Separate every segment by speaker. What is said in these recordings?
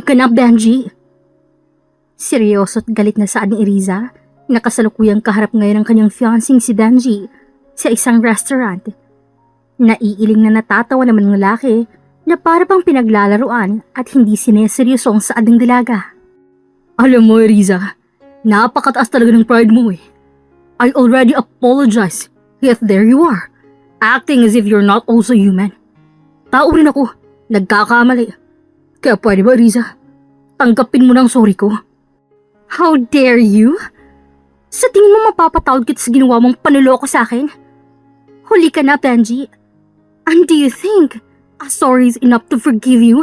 Speaker 1: ka na, Benji. Seryoso at galit na saad ni Iriza na kasalukuyang kaharap ngayon ang kanyang fiancé si Benji sa isang restaurant. Naiiling na natatawa naman ng lalaki na para pang pinaglalaruan at hindi sineseryoso ang saad ng dalaga. Alam mo, Iriza, napakataas talaga ng pride mo eh. I already apologized, yet there you are, acting as if you're not also human. Tao rin ako, nagkakamali. Kaya pwede ba, Iriza? Tanggapin mo ng sorry ko. How dare you? Sa tingin mo mapapatawad kita sa ginawa mong panuloko sa akin? Huli ka na, Benji. And do you think a sorry is enough to forgive you?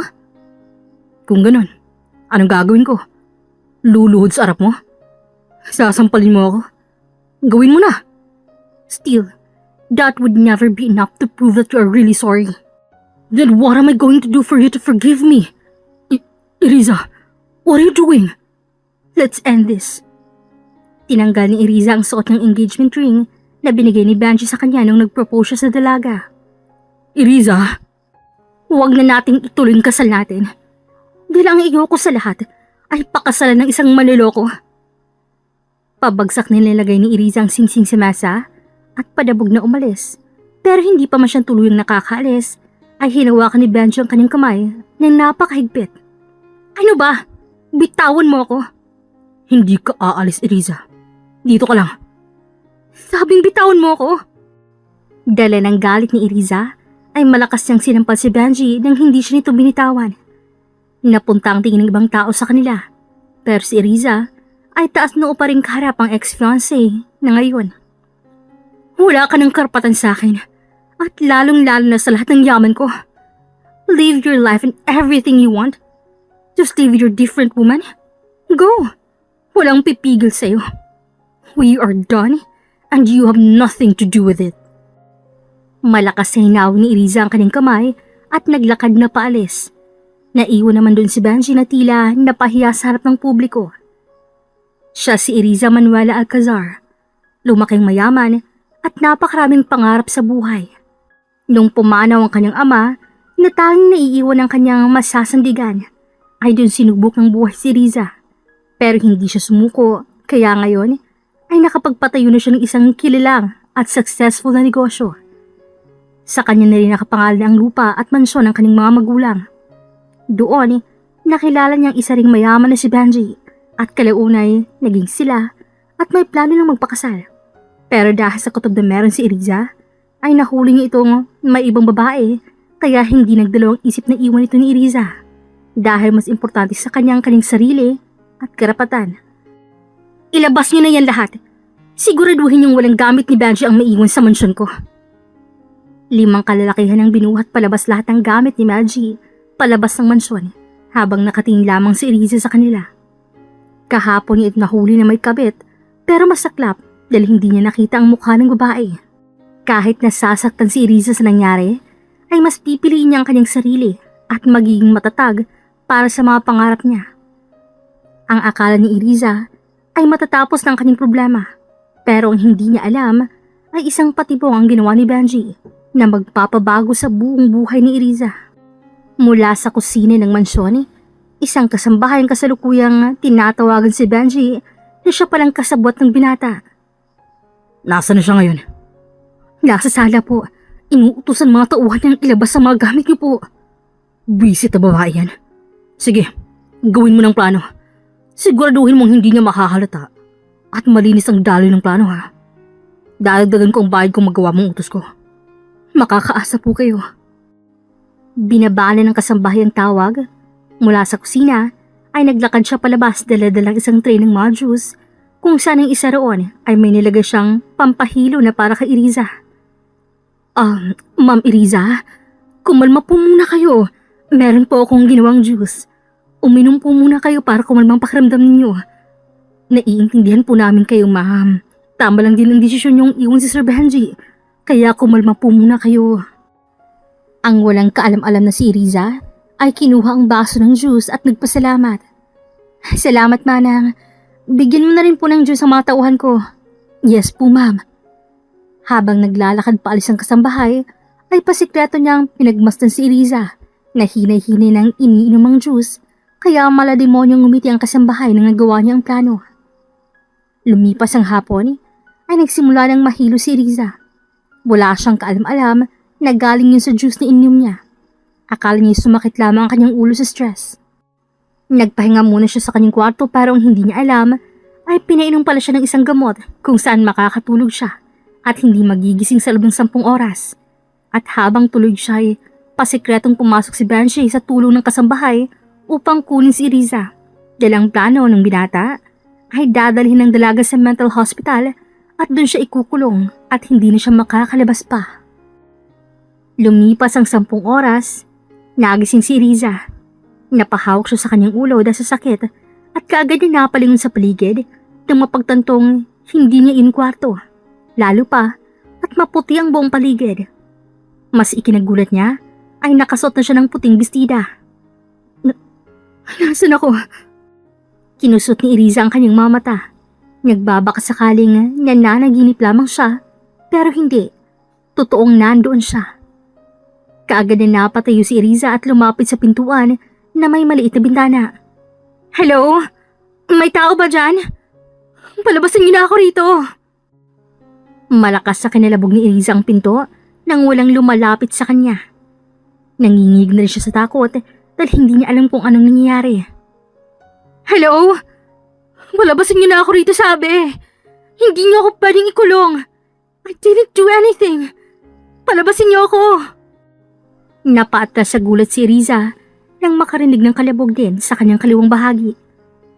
Speaker 1: Kung ganun, anong gagawin ko? Luluhod sa harap mo? Sasampalin mo ako? Gawin mo na. Still, that would never be enough to prove that you are really sorry. Then what am I going to do for you to forgive me? Iriza, what are you doing? Let's end this. Tinanggal ni Iriza ang suot ng engagement ring na binigay ni Benji sa kanya nung nag-propose siya sa dalaga. Iriza, huwag na nating ituloy ang kasal natin. Dahil ang iyoko sa lahat ay pakasalan ng isang manloloko. Pabagsak nilalagay ni Iriza ang singsing sa mesa at padabog na umalis. Pero hindi pa man siyang tuluyang nakakaalis ay hinawakan ni Benji ang kanyang kamay na napakahigpit. Ano ba? Bitawan mo ako. Hindi ka aalis, Iriza. Dito ka lang. Sabing bitawan mo ako. Dala ng galit ni Iriza ay malakas niyang sinampal si Benji nang hindi siya nito binitawan. Napunta ang tingin ng ibang tao sa kanila. Pero si Iriza ay taas noo pa rin kaharap ang ex-fiancé na ngayon. Wala ka ng karapatan sa akin at lalong-lalo na sa lahat ng yaman ko. Live your life and everything you want. Just live with your different woman. Go! Walang pipigil sa'yo. We are done and you have nothing to do with it. Malakas na hinawag ni Iriza ang kanyang kamay at naglakad na paalis. Naiwan naman doon si Benji na tila napahiya sa harap ng publiko. Siya si Iriza Manuela Alcazar, lumaking mayaman at napakaraming pangarap sa buhay. Nung pumanaw ang kanyang ama, na tanging naiiwan ang kanyang masasandigan, ay doon sinubok ng buhay si Iriza. Pero hindi siya sumuko, kaya ngayon ay nakapagpatayo na siya ng isang kilalang at successful na negosyo. Sa kanya na rin nakapangalan ang lupa at mansyon ng kanyang mga magulang. Doon, nakilala niyang isa ring mayaman na si Benji at kalaunay naging sila at may plano ng magpakasal. Pero dahil sa kutob na meron si Iriza, ay nahuli niya itong may ibang babae kaya hindi nagdalawang isip na iwan ito ni Iriza. Dahil mas importante sa kanyang sarili at karapatan. Ilabas niyo na yan lahat. Siguraduhin niyong walang gamit ni Benji ang maiwan sa mansyon ko. 5 kalalakihan ang binuhat palabas lahat ng gamit ni Benji palabas ng mansyon habang nakatingin lamang si Iriza sa kanila. Kahapon niya ito nahuli na may kabit pero masaklap dahil hindi niya nakita ang mukha ng babae. Kahit nasasaktan si Iriza sa nangyari, ay mas pipiliin niya ang kanyang sarili at magiging matatag para sa mga pangarap niya. Ang akala ni Iriza ay matatapos ng kanyang problema, pero ang hindi niya alam ay isang patibong ang ginawa ni Benji na magpapabago sa buong buhay ni Iriza. Mula sa kusina ng mansyon, isang kasambahay ang kasalukuyang tinatawagan si Benji na siya palang kasabwat ng binata. Nasaan na siya ngayon? Nasa sala po. Inuutusan mga tauhan niyang ilabas sa mga gamit niyo po. Visit na babae yan. Sige, gawin mo ng plano. Siguraduhin mong hindi niya makahalata at malinis ang daloy ng plano ha. Dadagdagan ko ang bayad kung magawa mong utos ko. Makakaasa po kayo. Binabala ng kasambahay ang tawag. Mula sa kusina ay naglakad siya palabas dala-dalang isang tray ng mga juice kung saan ang isa roon ay may nilagay siyang pampahilo na para kay Iriza. Ma'am Iriza, kumalma po muna kayo. Meron po akong ginawang juice. Uminom po muna kayo para kumalmang pakiramdam ninyo. Naiintindihan po namin kayo, ma'am. Tama lang din ang desisyon niyong iwan si Sir Benji. Kaya kumalma po muna kayo. Ang walang kaalam-alam na si Iriza ay kinuha ang baso ng juice at nagpasalamat. Salamat, manang. Bigyan mo na rin po ng juice ang mga tauhan ko. Yes po, ma'am. Habang naglalakad paalis ang kasambahay, ay pasikreto niyang pinagmasdan si Iriza na hinay-hinay ng iniinom ang juice Kaya malademonyong ngumiti ang kasambahay nang nagawa niya ang plano. Lumipas ang hapon, ay nagsimula ng mahilo si Riza. Wala siyang kaalam-alam na galing yun sa juice na ininom niya. Akala niya sumakit lamang ang kanyang ulo sa stress. Nagpahinga muna siya sa kanyang kwarto pero ang hindi niya alam ay pinainom pala siya ng isang gamot kung saan makakatulog siya at hindi magigising sa loob ng 10 oras. At habang tulog siya ay pasikretong pumasok si Banshee sa tulong ng kasambahay upang kunin si Riza. Dalang plano ng binata ay dadalhin ng dalaga sa mental hospital at doon siya ikukulong at hindi na siya makakalabas pa. Lumipas ang 10 oras, nagising si Riza. Napahawak siya sa kanyang ulo dahil sa sakit at kaagad niya napalingon sa paligid nang mapagtantong hindi niya kwarto. Lalo pa at maputi ang buong paligid. Mas ikinagulat niya ay nakasuot na siya ng puting bestida. Nasaan ako? Kinusot ni Riza ang kanyang mga mata. Nagbabaka sakaling nananaginip lamang siya pero hindi. Totoong nandoon siya. Kaagad na napatayo si Riza at lumapit sa pintuan na may maliit na bintana. Hello? May tao ba dyan? Palabasan niyo na ako rito. Malakas sa kinalabog ni Riza ang pinto nang walang lumalapit sa kanya. Nangingig na rin siya sa takot dahil hindi niya alam kung anong nangyayari. Hello? Palabasan niyo na ako rito, sabi. Hindi niyo ako pwedeng ikulong. I didn't do anything. Palabasin niyo ako. Napaatras sa gulat si Riza nang makarinig ng kalabog din sa kanyang kaliwang bahagi.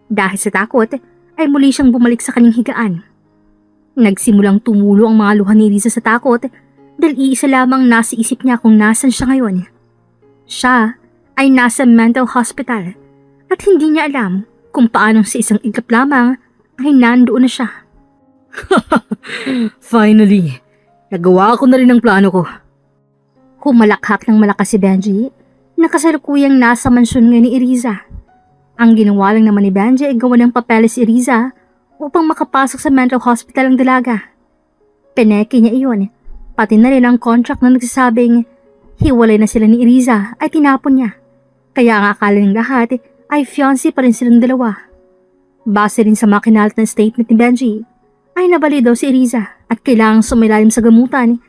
Speaker 1: Dahil sa takot, ay muli siyang bumalik sa kanyang higaan. Nagsimulang tumulo ang mga luha ni Riza sa takot dahil iisa lamang nasa isip niya kung nasan siya ngayon. Siya ay nasa mental hospital at hindi niya alam kung paanong sa isang iglap lamang ay nandoon na siya.
Speaker 2: Finally, nagawa ko na rin ang plano ko.
Speaker 1: Humalakhak ng malakas si Benji na kasalukuyang nasa mansyon nga ni Riza. Ang ginawa lang naman ni Benji ay gawa ng papeles si Riza upang makapasok sa mental hospital ang dalaga. Pineke niya iyon, pati na rin ang contract na nagsasabing hiwalay na sila ni Riza ay tinapon niya. Kaya ang akala ng lahat ay fiancé pa rin silang dalawa. Base rin sa makinalat na statement ni Benji, ay nabali daw si Riza at kailangang sumilalim sa gamutan.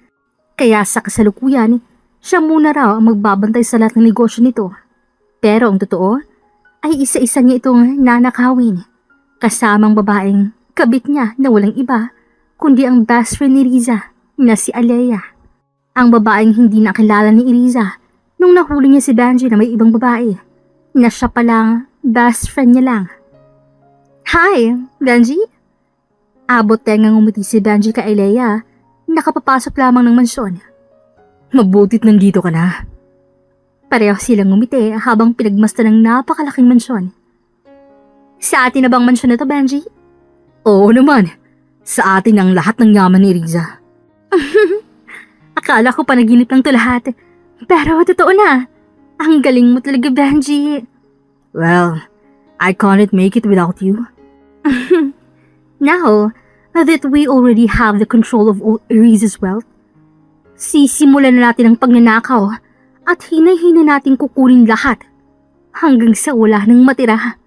Speaker 1: Kaya sa kasalukuyan, siya muna raw ang magbabantay sa lahat ng negosyo nito. Pero ang totoo, ay isa-isa niya itong nanakawin. Kasamang babaeng kabit niya na walang iba, kundi ang best friend ni Riza na si Alea. Ang babaeng hindi nakilala ni Riza nung nahuli niya si Benji na may ibang babae, na siya palang best friend niya lang. Hi, Benji? Abot tengang umiti si Benji kay Alea, nakapapasok lamang ng mansyon.
Speaker 2: Mabutit nandito ka na.
Speaker 1: Pareho silang ngumiti habang pinagmasdan ng napakalaking mansyon. Sa atin na bang mansyon na to, Benji?
Speaker 2: Oo naman. Sa atin ang lahat ng yaman ni Riza.
Speaker 1: Akala ko panaginip lang to lahat. Pero totoo na. Ang galing mo talaga, Benji.
Speaker 2: Well, I can't make it without you.
Speaker 1: Now that we already have the control of all Riza's wealth, sisimulan na natin ang pagnanakaw at hinay-hinay natin kukunin lahat hanggang sa wala nang matira.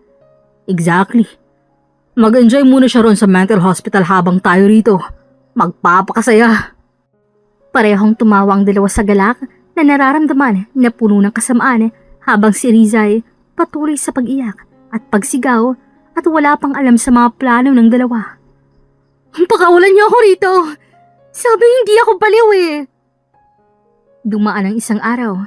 Speaker 2: Exactly. Mag-enjoy muna siya ron sa mental hospital habang tayo rito. Magpapakasaya.
Speaker 1: Parehong tumawa ang dalawa sa galak na nararamdaman na puno ng kasamaan habang si Riza ay patuloy sa pag-iyak at pagsigaw at wala pang alam sa mga plano ng dalawa. Pakawalan niyo ako rito! Sabi hindi ako baliw eh! Dumaan ang isang araw.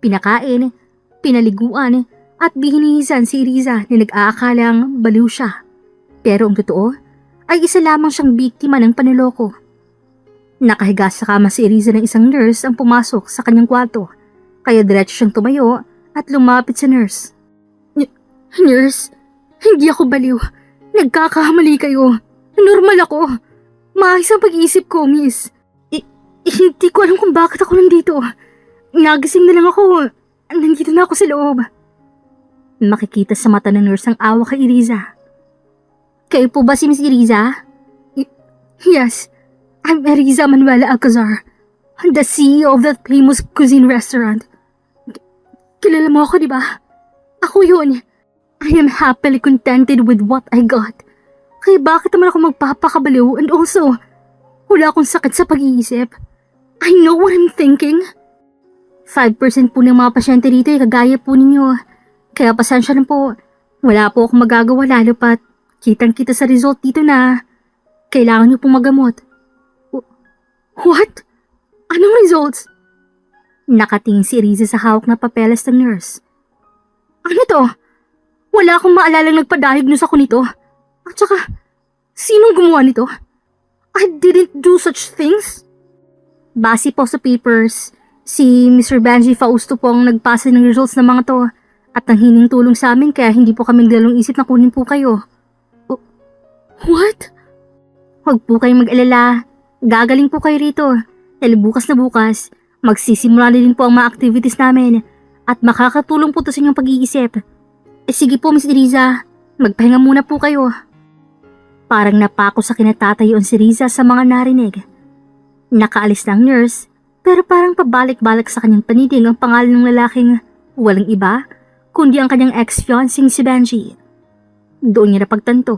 Speaker 1: Pinakain, pinaliguan at bihinisan si Riza na nag-aakalang baliw siya. Pero ang totoo ay isa lamang siyang biktima ng panloloko. Nakahiga sa kama si Riza ng isang nurse ang pumasok sa kanyang kwarto. Kaya diretso siyang tumayo at lumapit sa nurse. Nurse, hindi ako baliw. Nagkakamali kayo. Normal ako. Maayos ang pag-iisip ko, miss. Hindi ko alam kung bakit ako nandito. Nagising na lang ako. Nandito na ako sa loob. Makikita sa mata ng nurse ang awa kay Riza. Kayo po ba si Miss Riza? Yes, I'm Riza Manuela Alcazar, the CEO of that famous cuisine restaurant. Kilala mo ako, di ba? Ako yun. I am happily contented with what I got. Kaya bakit naman ako magpapakabaliw, and also, wala akong sakit sa pag-iisip. I know what I'm thinking. 5% po ng mga pasyente rito ay kagaya po ninyo. Kaya pasensya na po. Wala po akong magagawa lalo pat kitang-kita sa result dito na kailangan niyo pong magamot. What? Anong results? Nakatingin si Riza sa hawak na papeles ng nurse. Ano to? Wala akong maalalang nagpa-diagnose ako nito. At saka, sinong gumawa nito? I didn't do such things. Base po sa papers, si Mr. Benji Fausto po ang nagpasa ng results ng mga to at nanghiling tulong sa amin kaya hindi po kami naglalong isip na kunin po kayo. What? Huwag po kayong mag-alala. Gagaling po kayo rito. Dahil bukas na bukas, magsisimula na din po ang mga activities namin at makakatulong po to sa inyong pag-iisip. Sige po, Miss Riza. Magpahinga muna po kayo. Parang napako sa kinatatayon si Riza sa mga narinig. Nakaalis na ang nurse, pero parang pabalik-balik sa kanyang panidig ang pangalan ng lalaking walang iba, kundi ang kanyang ex-fiancing si Benji. Doon niya napagtanto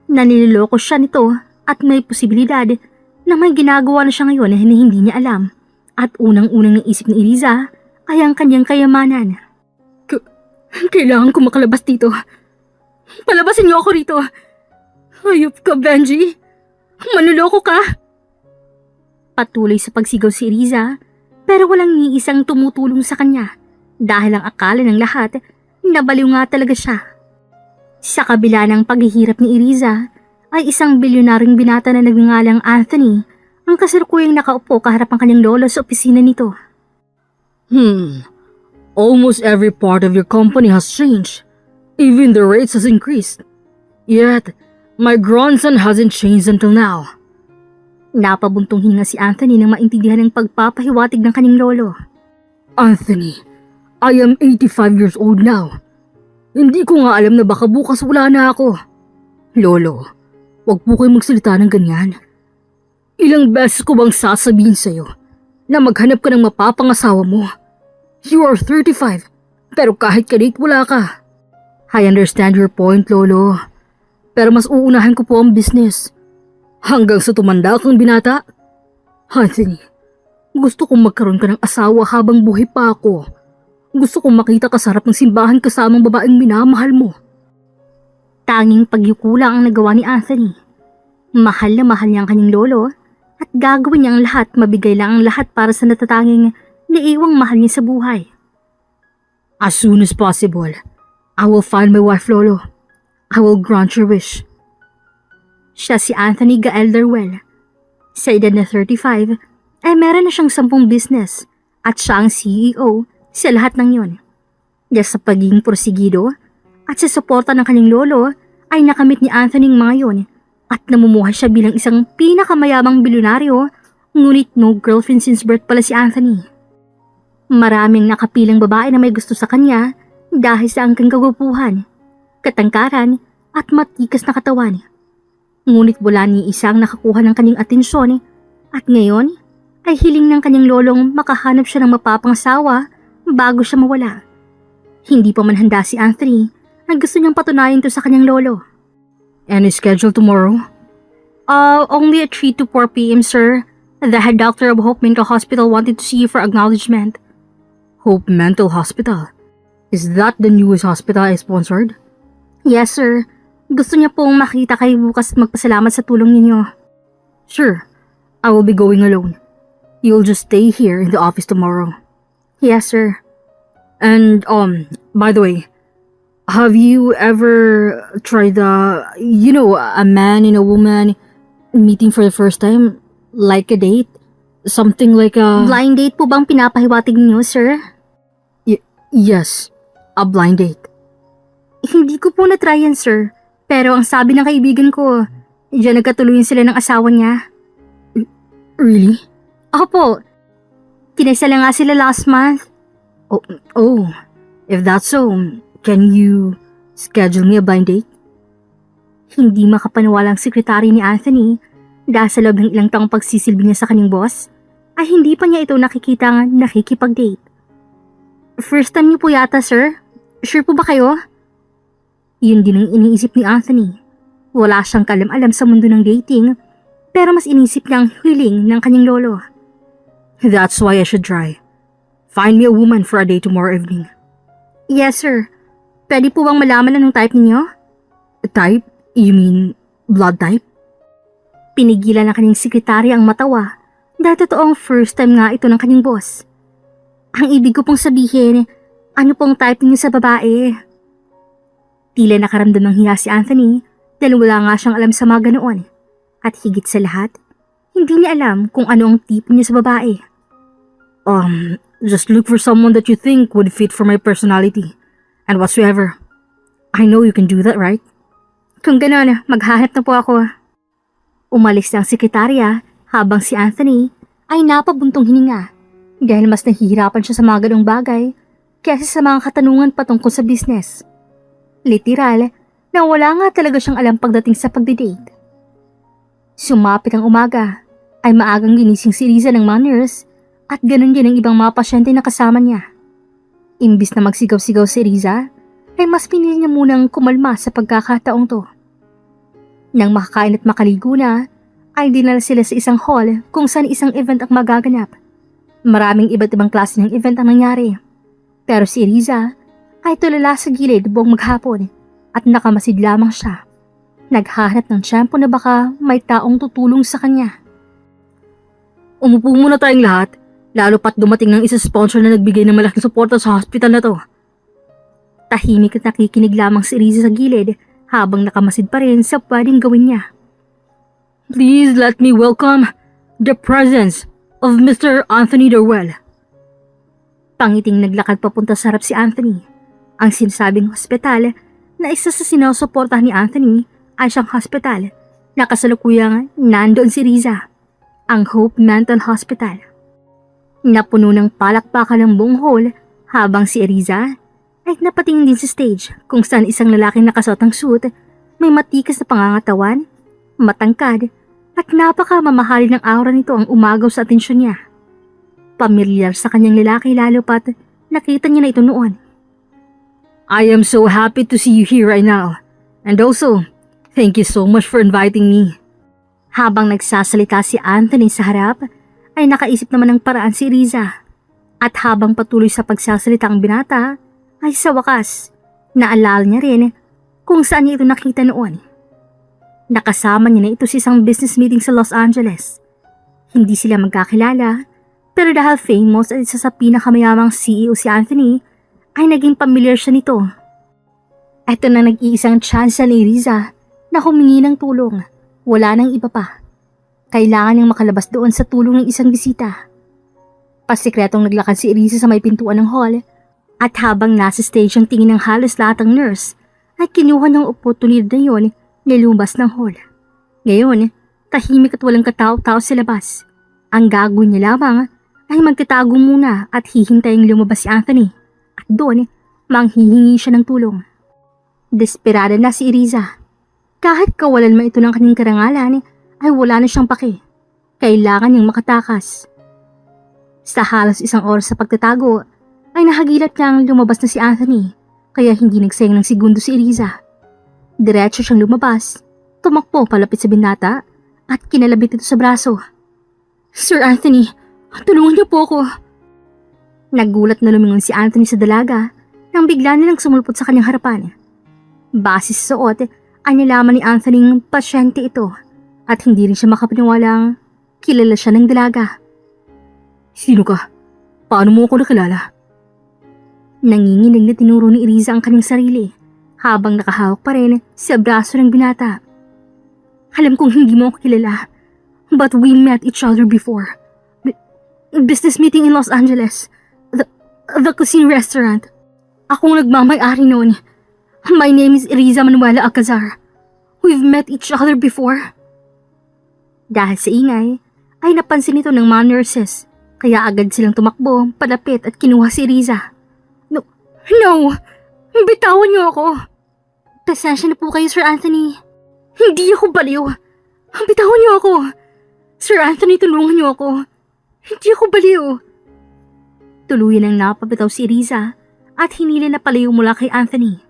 Speaker 1: na niloloko siya nito at may posibilidad na may ginagawa na siya ngayon na hindi niya alam at unang-unang naisip ni Riza ay ang kanyang kayamanan. Kailangan ko makalabas dito. Palabasin niyo ako rito. Hayop ka, Benji. Manloloko ka. Patuloy sa pagsigaw si Riza pero walang ni isang tumutulong sa kanya dahil ang akala ng lahat nabaliw nga talaga siya. Sa kabila ng paghihirap ni Riza ay isang bilyonaryong binata na nagngangalang Anthony ang kasalukuyang nakaupo kaharap ang kanyang lolo sa opisina nito.
Speaker 2: Almost every part of your company has changed. Even the rates has increased. Yet, my grandson hasn't changed until now.
Speaker 1: Napabuntong hinga si Anthony nang maintindihan ng pagpapahiwatig ng kanyang lolo.
Speaker 2: Anthony, I am 85 years old now. Hindi ko nga alam na baka bukas wala na ako. Lolo, wag po kayo magsalita ng ganyan. Ilang beses ko bang sasabihin sa'yo na maghanap ka ng mapapangasawa mo? You are 35, pero kahit ka-date wala ka. I understand your point, Lolo. Pero mas uunahan ko po ang business. Hanggang sa tumanda kang binata. Anthony, gusto kong magkaroon ka ng asawa habang buhay pa ako. Gusto kong makita ka sa harap ng simbahan kasamang babaeng minamahal mo.
Speaker 1: Tanging pagyukula ang nagawa ni Anthony. Mahal na mahal niya ang kanyang lolo at gagawin niya ang lahat, mabigay lang ang lahat para sa natatanging naiiwang mahal niya sa buhay.
Speaker 2: As soon as possible, I will find my wife, Lolo. I will grant your wish.
Speaker 1: Siya si Anthony Gael Darwell. Sa edad na 35, ay meron na siyang 10 business at siya ang CEO sa lahat ng yon. Dahil sa pagiging porsigido at sa suporta ng kanyang lolo ay nakamit ni Anthony ang mga yon at namumuhay siya bilang isang pinakamayamang bilyonaryo, ngunit no girlfriend since birth pala si Anthony. Maraming nakapilang babae na may gusto sa kanya dahil sa angking kagwapuhan, katangkaran at matikas na katawan. Ngunit wala ni isang nakakuha ng kanyang atensyon at ngayon ay hiling ng kanyang lolong makahanap siya ng mapapangasawa bago siya mawala. Hindi pa man handa si Anthony na gusto niyang patunayan to sa kanyang lolo.
Speaker 2: Any schedule tomorrow?
Speaker 1: Only at 3 to 4 p.m. sir. The head doctor of Hope Mental Hospital wanted to see you for acknowledgement.
Speaker 2: Hope Mental Hospital? Is that the newest hospital I sponsored?
Speaker 1: Yes sir. Gusto niya pong makita kayo bukas at magpasalamat sa tulong ninyo.
Speaker 2: Sure. I will be going alone. You'll just stay here in the office tomorrow.
Speaker 1: Yes sir.
Speaker 2: And, by the way, have you ever tried a man and a woman meeting for the first time? Like a date? Something like a...
Speaker 1: Blind date po bang pinapahiwatig niyo, sir?
Speaker 2: Yes, a blind date.
Speaker 1: Hindi ko po na-try yan, sir. Pero ang sabi ng kaibigan ko, diyan nagkatuluyan sila ng asawa niya.
Speaker 2: Really?
Speaker 1: Opo. Kinasala nga sila last month.
Speaker 2: Oh, if that's so, can you schedule me a blind date?
Speaker 1: Hindi makapaniwala ang sekretary ni Anthony dahil sa loob ng ilang taong pagsisilbi niya sa kanyang boss, ay hindi pa niya ito nakikitang nakikipag-date. First time niyo po yata, sir? Sure po ba kayo? Yun din ang iniisip ni Anthony. Wala siyang kalam-alam sa mundo ng dating, pero mas inisip niya ang hiling ng kanyang lolo.
Speaker 2: That's why I should try. Find me a woman for a date tomorrow evening.
Speaker 1: Yes, sir. Pwede po bang malaman anong type ninyo?
Speaker 2: Type? You mean blood type?
Speaker 1: Pinigilan ng kanyang sekretarya ang matawa dahil totoong first time nga ito ng kanyang boss. Ang ibig ko pong sabihin, ano pong type niyo sa babae? Tila nakaramdam ng hiya si Anthony dahil wala nga siyang alam sa mga ganoon. At higit sa lahat, hindi niya alam kung ano ang tipo niya sa babae.
Speaker 2: Just look for someone that you think would fit for my personality and whatsoever. I know you can do that, right?
Speaker 1: Kung gano'n, maghahanap na po ako. Umalis ang sekretarya habang si Anthony ay napabuntong hininga dahil mas nahihirapan siya sa mga ganong bagay kaysa sa mga katanungan patungkol sa business. Literal na wala nga talaga siyang alam pagdating sa pagdidate. Sumapit ang umaga ay maagang ginising si Riza ng mga nurse at ganun din ang ibang mga pasyente na kasama niya. Imbis na magsigaw-sigaw si Riza, ay mas pinili niya munang kumalma sa pagkakataong to. Nang makakain at makaligo na, ay dinala sila sa isang hall kung saan isang event ang magaganap. Maraming iba't ibang klase ng event ang nangyari. Pero si Riza ay tulala sa gilid buong maghapon at nakamasid lamang siya. Naghahanap ng tiyempo na baka may taong tutulong sa kanya.
Speaker 2: Umupo muna tayong lahat, lalo pat dumating ng isang sponsor na nagbigay ng malaking suporta sa hospital na to.
Speaker 1: Tahimik at nakikinig lamang si Riza sa gilid habang nakamasid pa rin sa pwedeng gawin niya.
Speaker 2: Please let me welcome the presence of Mr. Anthony Dorwell.
Speaker 1: Pangiting naglakad papunta sa harap si Anthony. Ang sinasabing hospital na isa sa sinusuportahan ni Anthony ay siyang hospital na kasalukuyang nandoon si Riza, ang Hope Mental Hospital. Napuno ng palakpakan ng buong hall habang si Riza ay napatingin din sa stage kung saan isang lalaking nakasuot ng suit, may matikas na pangangatawan, matangkad at napakamamahali ng aura nito ang umagaw sa atensyon niya. Pamilyar sa kanyang lalaki lalo pat nakita niya na ito noon.
Speaker 2: I am so happy to see you here right now. And also, thank you so much for inviting me.
Speaker 1: Habang nagsasalita si Anthony sa harap, ay nakaisip naman ng paraan si Riza. At habang patuloy sa pagsasalita ang binata, ay sa wakas, naalala niya rin kung saan niya ito nakita noon. Nakasama niya na ito sa isang business meeting sa Los Angeles. Hindi sila magkakilala, pero dahil famous at isa sa pinakamayamang CEO si Anthony, ay naging pamilyar siya nito. Ito na nag-iisang chance ni Riza na humingi ng tulong. Wala nang iba pa. Kailangan niyang makalabas doon sa tulong ng isang bisita. Pasikretong naglakad si Riza sa may pintuan ng hall at habang nasa stage ang tingin ng halos lahat ng nurse, ay kinuha niyang oportunidad na yun nilumabas ng hall. Ngayon, tahimik at walang katao-tao sa labas. Ang gagawin niya lamang ay magtatago muna at hihintaying lumabas si Anthony at doon manghihingi siya ng tulong. Desperada na si Riza. Kahit kawalan man ito ng kanyang karangalan, ay wala na siyang pake. Kailangan niyang makatakas. Sa halos isang oras sa pagtatago, ay nahagilat niyang lumabas na si Anthony, kaya hindi nagsayang ng segundo si Riza. Diretso siyang lumabas, tumakbo palapit sa binata, at kinalabit ito sa braso. Sir Anthony, tulungan niyo po ako. Nagulat na lumingon si Anthony sa dalaga nang bigla nilang sumulpot sa kanyang harapan. Base sa suot, ay nalaman ni Anthony ng pasyente ito at hindi rin siya makapaniwalang kilala siya ng dalaga.
Speaker 2: Sino ka? Paano mo ako nakilala?
Speaker 1: Nanginginig na tinuro ni Riza ang kanyang sarili habang nakahawak pa rin sa braso ng binata. Alam kong hindi mo ako kilala, but we met each other before. Business meeting in Los Angeles. The Cuisine Restaurant. Akong nagmamay-ari noon. My name is Riza Manuela Alcazar. We've met each other before. Dahil sa ingay, ay napansin ito ng mga nurses, kaya agad silang tumakbo, palapit at kinuha si Riza. No! Bitawan niyo ako! Pasensya na po kayo, Sir Anthony. Hindi ako baliw. Bitawan niyo ako! Sir Anthony, tulungan niyo ako. Hindi ako baliw. Tuluyan ang napapitaw si Riza at hinili na palayo mula kay Anthony.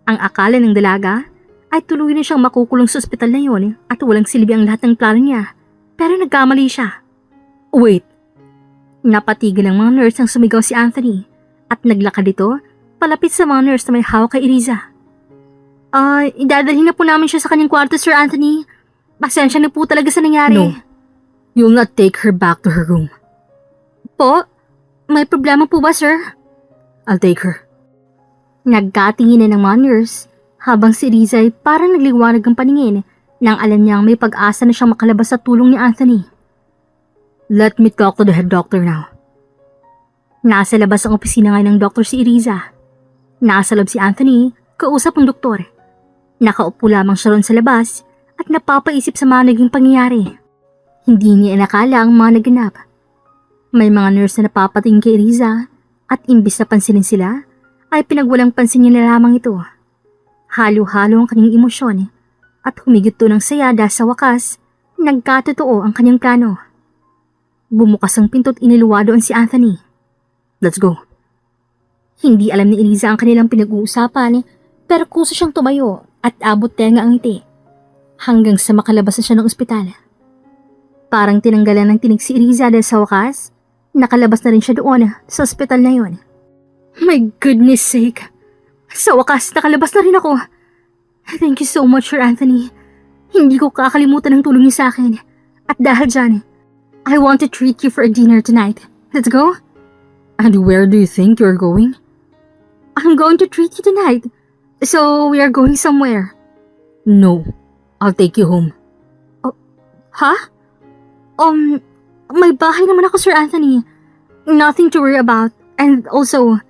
Speaker 1: Ang akala ng dalaga ay tuloy na siyang makukulong sa ospital na yon at walang silbi ang lahat ng plano niya. Pero nagkamali siya.
Speaker 2: Wait,
Speaker 1: Napatigil ng mga nurse ang sumigaw si Anthony at naglakad ito palapit sa mga nurse na may hawak kay Eriza. Idadalhin na po namin siya sa kanyang kwarto, Sir Anthony. Pasensya na po talaga sa nangyari.
Speaker 2: No. You'll not take her back to her room.
Speaker 1: Po? May problema po ba, sir?
Speaker 2: I'll take her.
Speaker 1: Nagkatingin na ng mga nurse habang si Eriza ay parang nagliwanag ang paningin nang alam niyang may pag-asa na siyang makalabas sa tulong ni Anthony.
Speaker 2: Let me talk to the head doctor now.
Speaker 1: Nasa labas ang opisina ngayon ng doktor si Eriza. Nasa loob si Anthony, kausap ang doktor. Nakaupo lamang siya ron sa labas at napapaisip sa mga naging pangyayari. Hindi niya inakala ang mga naganap. May mga nurse na napapatingin kay Eriza at imbis na pansinin sila, ay pinagwalang pansin niya na lamang ito. Halo-halo ang kanyang emosyon at humigit to ng saya dahil sa wakas, nagkatotoo ang kanyang plano. Bumukas ang pinto at iniluwa doon si Anthony.
Speaker 2: Let's go.
Speaker 1: Hindi alam ni Eliza ang kanilang pinag-uusapan pero kusa siyang tumayo at abot tenga ang ngiti. Hanggang sa makalabas na siya ng ospital. Parang tinanggalan ng tinig si Eliza dahil sa wakas, nakalabas na rin siya doon sa ospital na yon. My goodness sake! Sa wakas, nakalabas na rin ako. Thank you so much, Sir Anthony. Hindi ko kakalimutan ang tulong niyo sa akin. At dahil dyan, I want to treat you for a dinner tonight. Let's go?
Speaker 2: And where do you think you're going?
Speaker 1: I'm going to treat you tonight. So, we are going somewhere.
Speaker 2: No, I'll take you home.
Speaker 1: Huh? May bahay naman ako, Sir Anthony. Nothing to worry about. And also,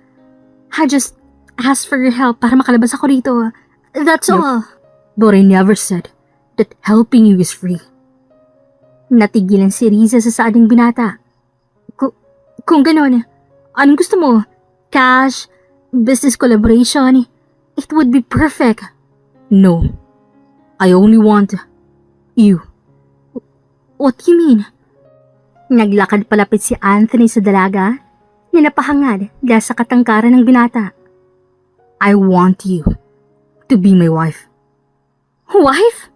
Speaker 1: I just asked for your help para makalabas ako dito. That's
Speaker 2: Yep.
Speaker 1: all.
Speaker 2: But I never said that helping you is free.
Speaker 1: Natigilan si Riza sa saading binata. Kung ganon, anong gusto mo? Cash? Business collaboration? It would be perfect.
Speaker 2: No, I only want you.
Speaker 1: What do you mean? Naglakad palapit si Anthony sa dalaga na napahangad dahil sa katangkaran ng binata.
Speaker 2: I want you to be my wife.
Speaker 1: Wife?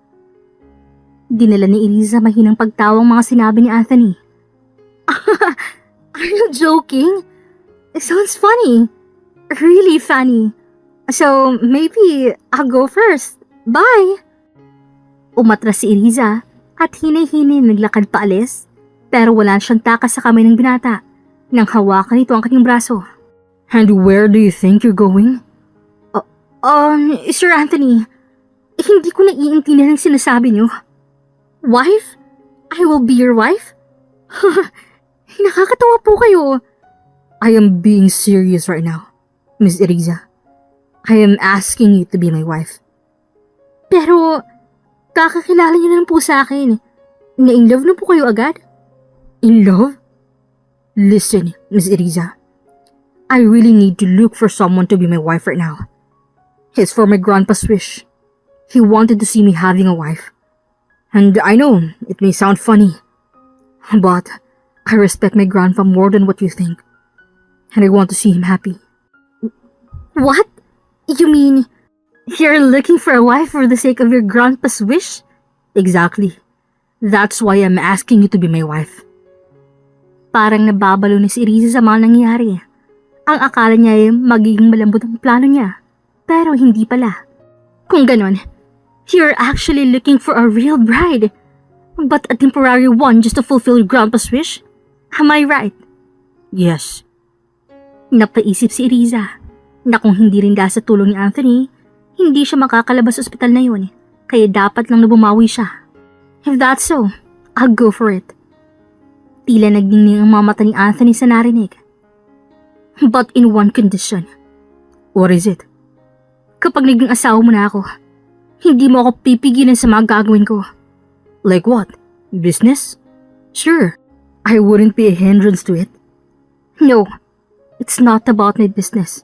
Speaker 1: Dinala ni Eliza mahinang pagtawang mga sinabi ni Anthony. Are you joking? It sounds funny. Really funny. So, maybe I'll go first. Bye! Umatras si Eliza at hinay-hinay naglakad paalis pero wala siyang takas sa kamay ng binata nang hawakan ito ang kanyang braso.
Speaker 2: And where do you think you're going?
Speaker 1: Sir Anthony, hindi ko naiintindihan ang sinasabi niyo. Wife? I will be your wife? Nakakatawa po kayo.
Speaker 2: I am being serious right now, Miss Eriza. I am asking you to be my wife.
Speaker 1: Pero, kakakilala niyo na lang po sa akin. Na-in love na po kayo agad?
Speaker 2: In love? Listen, Miss Eriza. I really need to look for someone to be my wife right now. It's for my grandpa's wish. He wanted to see me having a wife. And I know it may sound funny, but I respect my grandpa more than what you think. And I want to see him happy.
Speaker 1: What? You mean, you're looking for a wife for the sake of your grandpa's wish?
Speaker 2: Exactly. That's why I'm asking you to be my wife.
Speaker 1: Parang nababalo ni si Riza sa mga nangyari. Ang akala niya ay magiging malambot ang plano niya. Pero hindi pala. Kung ganon, you're actually looking for a real bride. But a temporary one just to fulfill your grandpa's wish? Am I right?
Speaker 2: Yes.
Speaker 1: Napaisip si Riza na kung hindi rin dahil sa tulong ni Anthony, hindi siya makakalabas sa ospital na yun. Kaya dapat lang na bumawi siya. If that's so, I'll go for it. Tila nagdingning ang mga mata ni Anthony sa narinig. But in one condition.
Speaker 2: What is it?
Speaker 1: Kapag naging asawa mo na ako, hindi mo ako pipigilan sa mga gagawin ko.
Speaker 2: Like what? Business?
Speaker 1: Sure.
Speaker 2: I wouldn't be a hindrance to it.
Speaker 1: No, it's not about my business.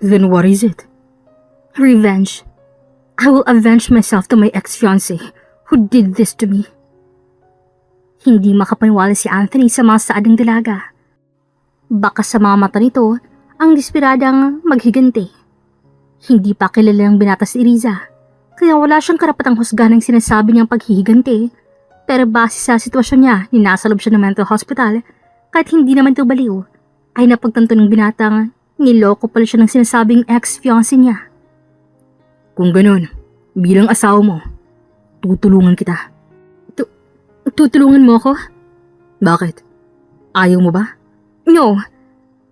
Speaker 2: Then what is it?
Speaker 1: Revenge. I will avenge myself to my ex-fiancé who did this to me. Hindi makapaniwala si Anthony sa mga saadang dalaga. Baka sa mga mata nito ang desperadang maghiganti. Hindi pa kilala ng binata si Iriza, kaya wala siyang karapatang husgahan ng sinasabi niyang paghihiganti. Pero base sa sitwasyon niya, ninasalob siya ng mental hospital, kahit hindi naman ito baliw, ay napagtanto ng binatang niloko pala siya ng sinasabing ex-fiancé niya.
Speaker 2: Kung ganun, bilang asawa mo, tutulungan kita.
Speaker 1: Tutulungan mo ako?
Speaker 2: Bakit? Ayaw mo ba?
Speaker 1: No,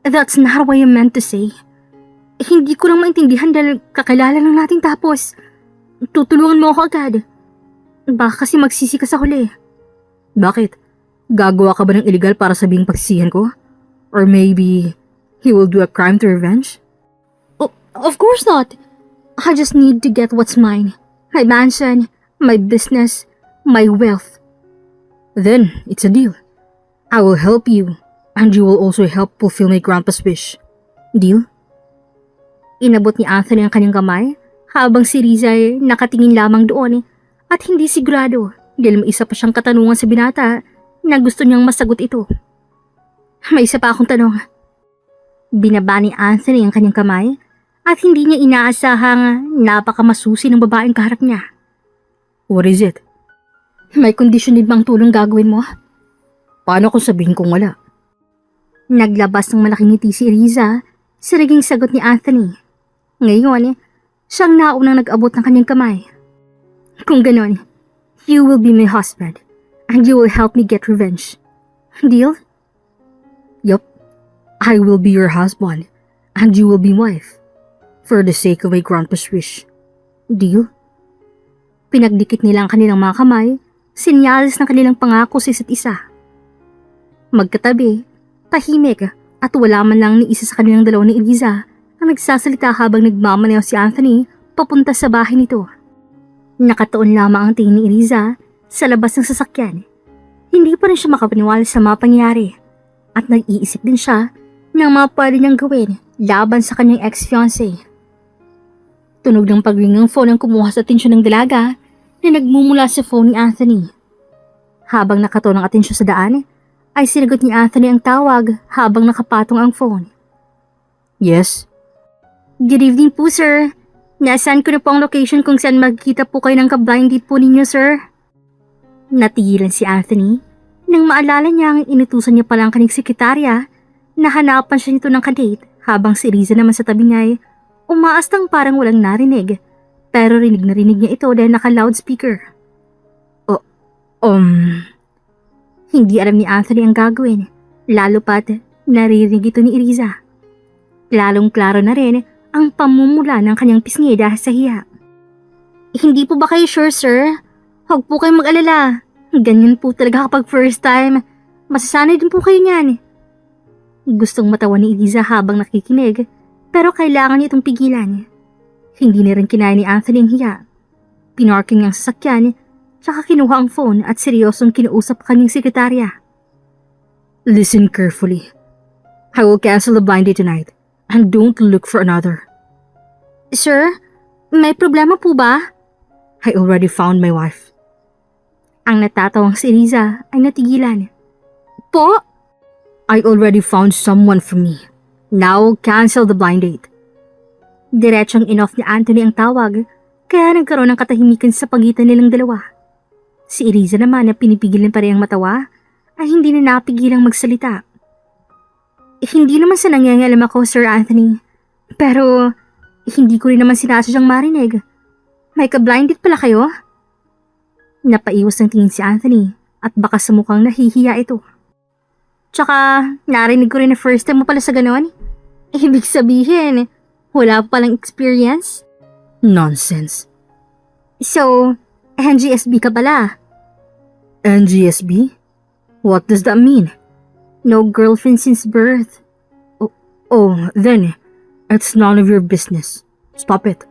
Speaker 1: that's not what I meant to say. Hindi ko lang maintindihan dahil kakilala lang natin tapos tutulungan mo ako agad. Baka kasi magsisi ka sa huli.
Speaker 2: Bakit? Gagawa ka ba ng illegal para sabing pagsisihan ko? Or maybe, he will do a crime to revenge?
Speaker 1: Of course not. I just need to get what's mine. My mansion, my business, my wealth.
Speaker 2: Then, it's a deal. I will help you, and you will also help fulfill my grandpa's wish. Deal?
Speaker 1: Inabot ni Anthony ang kanyang kamay habang si Riza ay nakatingin lamang doon at hindi sigurado dahil may isa pa siyang katanungan sa binata na gusto niyang masagot ito. May isa pa akong tanong. Binaba ni Anthony ang kanyang kamay at hindi niya inaasahang napakamasusi ng babaeng kaharap niya.
Speaker 2: What is it?
Speaker 1: May kondisyon din bang tulong gagawin mo?
Speaker 2: Paano kung sabihin kong wala?
Speaker 1: Naglabas ng malaking ngiti si Riza sa naging sagot ni Anthony. Ngayon, siyang naunang nag-abot ng kanyang kamay. Kung ganon, you will be my husband and you will help me get revenge. Deal?
Speaker 2: Yup, I will be your husband and you will be wife. For the sake of my grandpa's wish. Deal?
Speaker 1: Pinagdikit nila ang kanilang mga kamay, sinyalis ng kanilang pangako sa isa't isa. Magkatabi, tahimik at wala man lang ni isa sa kanilang dalawa ni Eliza ang nagsasalita habang nagmamaneho si Anthony papunta sa bahay nito. Nakatuon lamang ang tingin ni Eliza sa labas ng sasakyan. Hindi pa rin siya makapaniwala sa mga pangyayari at nag-iisip din siya ng mga pwede niyang gawin laban sa kanyang ex-fiancé. Tunog ng pag-ring ng phone ang kumuha sa atensyon ng dalaga na nagmumula sa phone ni Anthony. Habang nakatuon ang atensyon sa daan, ay sinagot ni Anthony ang tawag habang nakapatong ang phone.
Speaker 2: Yes?
Speaker 1: Good evening po, sir. Nasaan ko na po ang location kung saan magkita po kayo ng ka-blind date po ninyo, sir? Natigilan si Anthony nang maalala niya ang inutusan niya palang kanyang sekretarya na hanapan siya nito ng kadate habang si Riza naman sa tabi niya ay umaastang parang walang narinig pero rinig na rinig niya ito dahil naka-loudspeaker. Hindi alam ni Anthony ang gagawin, lalo pat naririnig ito ni Riza. Lalong-klaro na rin ang pamumula ng kanyang pisngi dahil sa hiya. Hindi po ba kayo sure, sir? Huwag po kayong mag-alala. Ganyan po talaga kapag first time. Masasanay din po kayo niyan. Gustong matawa ni Eliza habang nakikinig, pero kailangan niya itong pigilan. Hindi na rin kinaya ni Anthony ang hiya. Pinarking niya ang sasakyan, tsaka kinuha ang phone at seryosong kinausap kanyang sekretarya.
Speaker 2: Listen carefully. I will cancel the blind date tonight, and don't look for another.
Speaker 1: Sir, may problema po ba?
Speaker 2: I already found my wife.
Speaker 1: Ang natatawang si Eliza ay natigilan. Po?
Speaker 2: I already found someone for me. Now cancel the blind date.
Speaker 1: Diretsong in-off ni Anthony ang tawag, kaya nagkaroon ng katahimikan sa pagitan nilang dalawa. Si Eliza naman na pinipigilan pa rin ang matawa, ay hindi na napigilang magsalita. Hindi naman sa nangyayalam ako, Sir Anthony. Pero, hindi ko rin naman sinasadyang marinig. May ka-blind date pala kayo? Napaiwas ng tingin si Anthony at baka sa mukhang nahihiya ito. Tsaka, narinig ko rin na first time mo pala sa ganon. Ibig sabihin, wala pa palang experience?
Speaker 2: Nonsense.
Speaker 1: So, NGSB ka pala?
Speaker 2: NGSB? What does that mean?
Speaker 1: No girlfriend since birth.
Speaker 2: Then, it's none of your business. Stop it.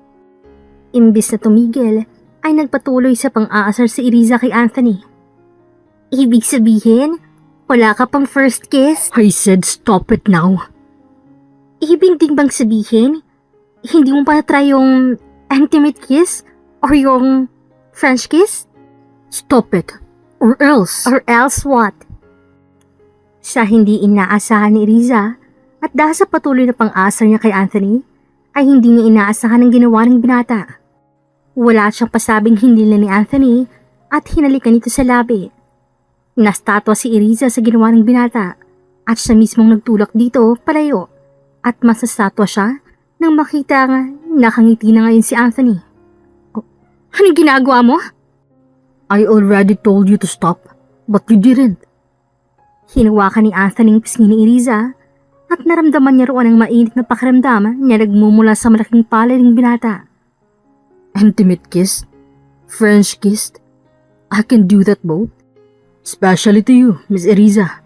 Speaker 1: Imbis na tumigil, ay nagpatuloy sa pang-aasar si Eliza kay Anthony. Ibig sabihin, wala ka pang first kiss?
Speaker 2: I said stop it now.
Speaker 1: Ibig din bang sabihin, hindi mo pa na-try yung intimate kiss or yung French kiss?
Speaker 2: Stop it. Or else.
Speaker 1: Or else what? Sa hindi inaasahan ni Eliza at dahil sa patuloy na pang-asar niya kay Anthony, ay hindi niya inaasahan ang ginawa ng binata. Wala siyang pasabing hindi na ni Anthony at hinalikan ito sa labi. Nastatwa si Eriza sa ginawa ng binata at siya mismong nagtulak dito palayo at masastatwa siya nang makita nga nakangiti na ngayon si Anthony. Oh, anong ginagawa mo?
Speaker 2: I already told you to stop, but you didn't.
Speaker 1: Hinawakan ni Anthony ang pisngi ni Eriza at naramdaman niya roon ang mainit na pakiramdam niya nagmumula sa malaking palad ng binata.
Speaker 2: Intimate kiss? French kiss? I can do that both. Especially to you, Miss Eriza.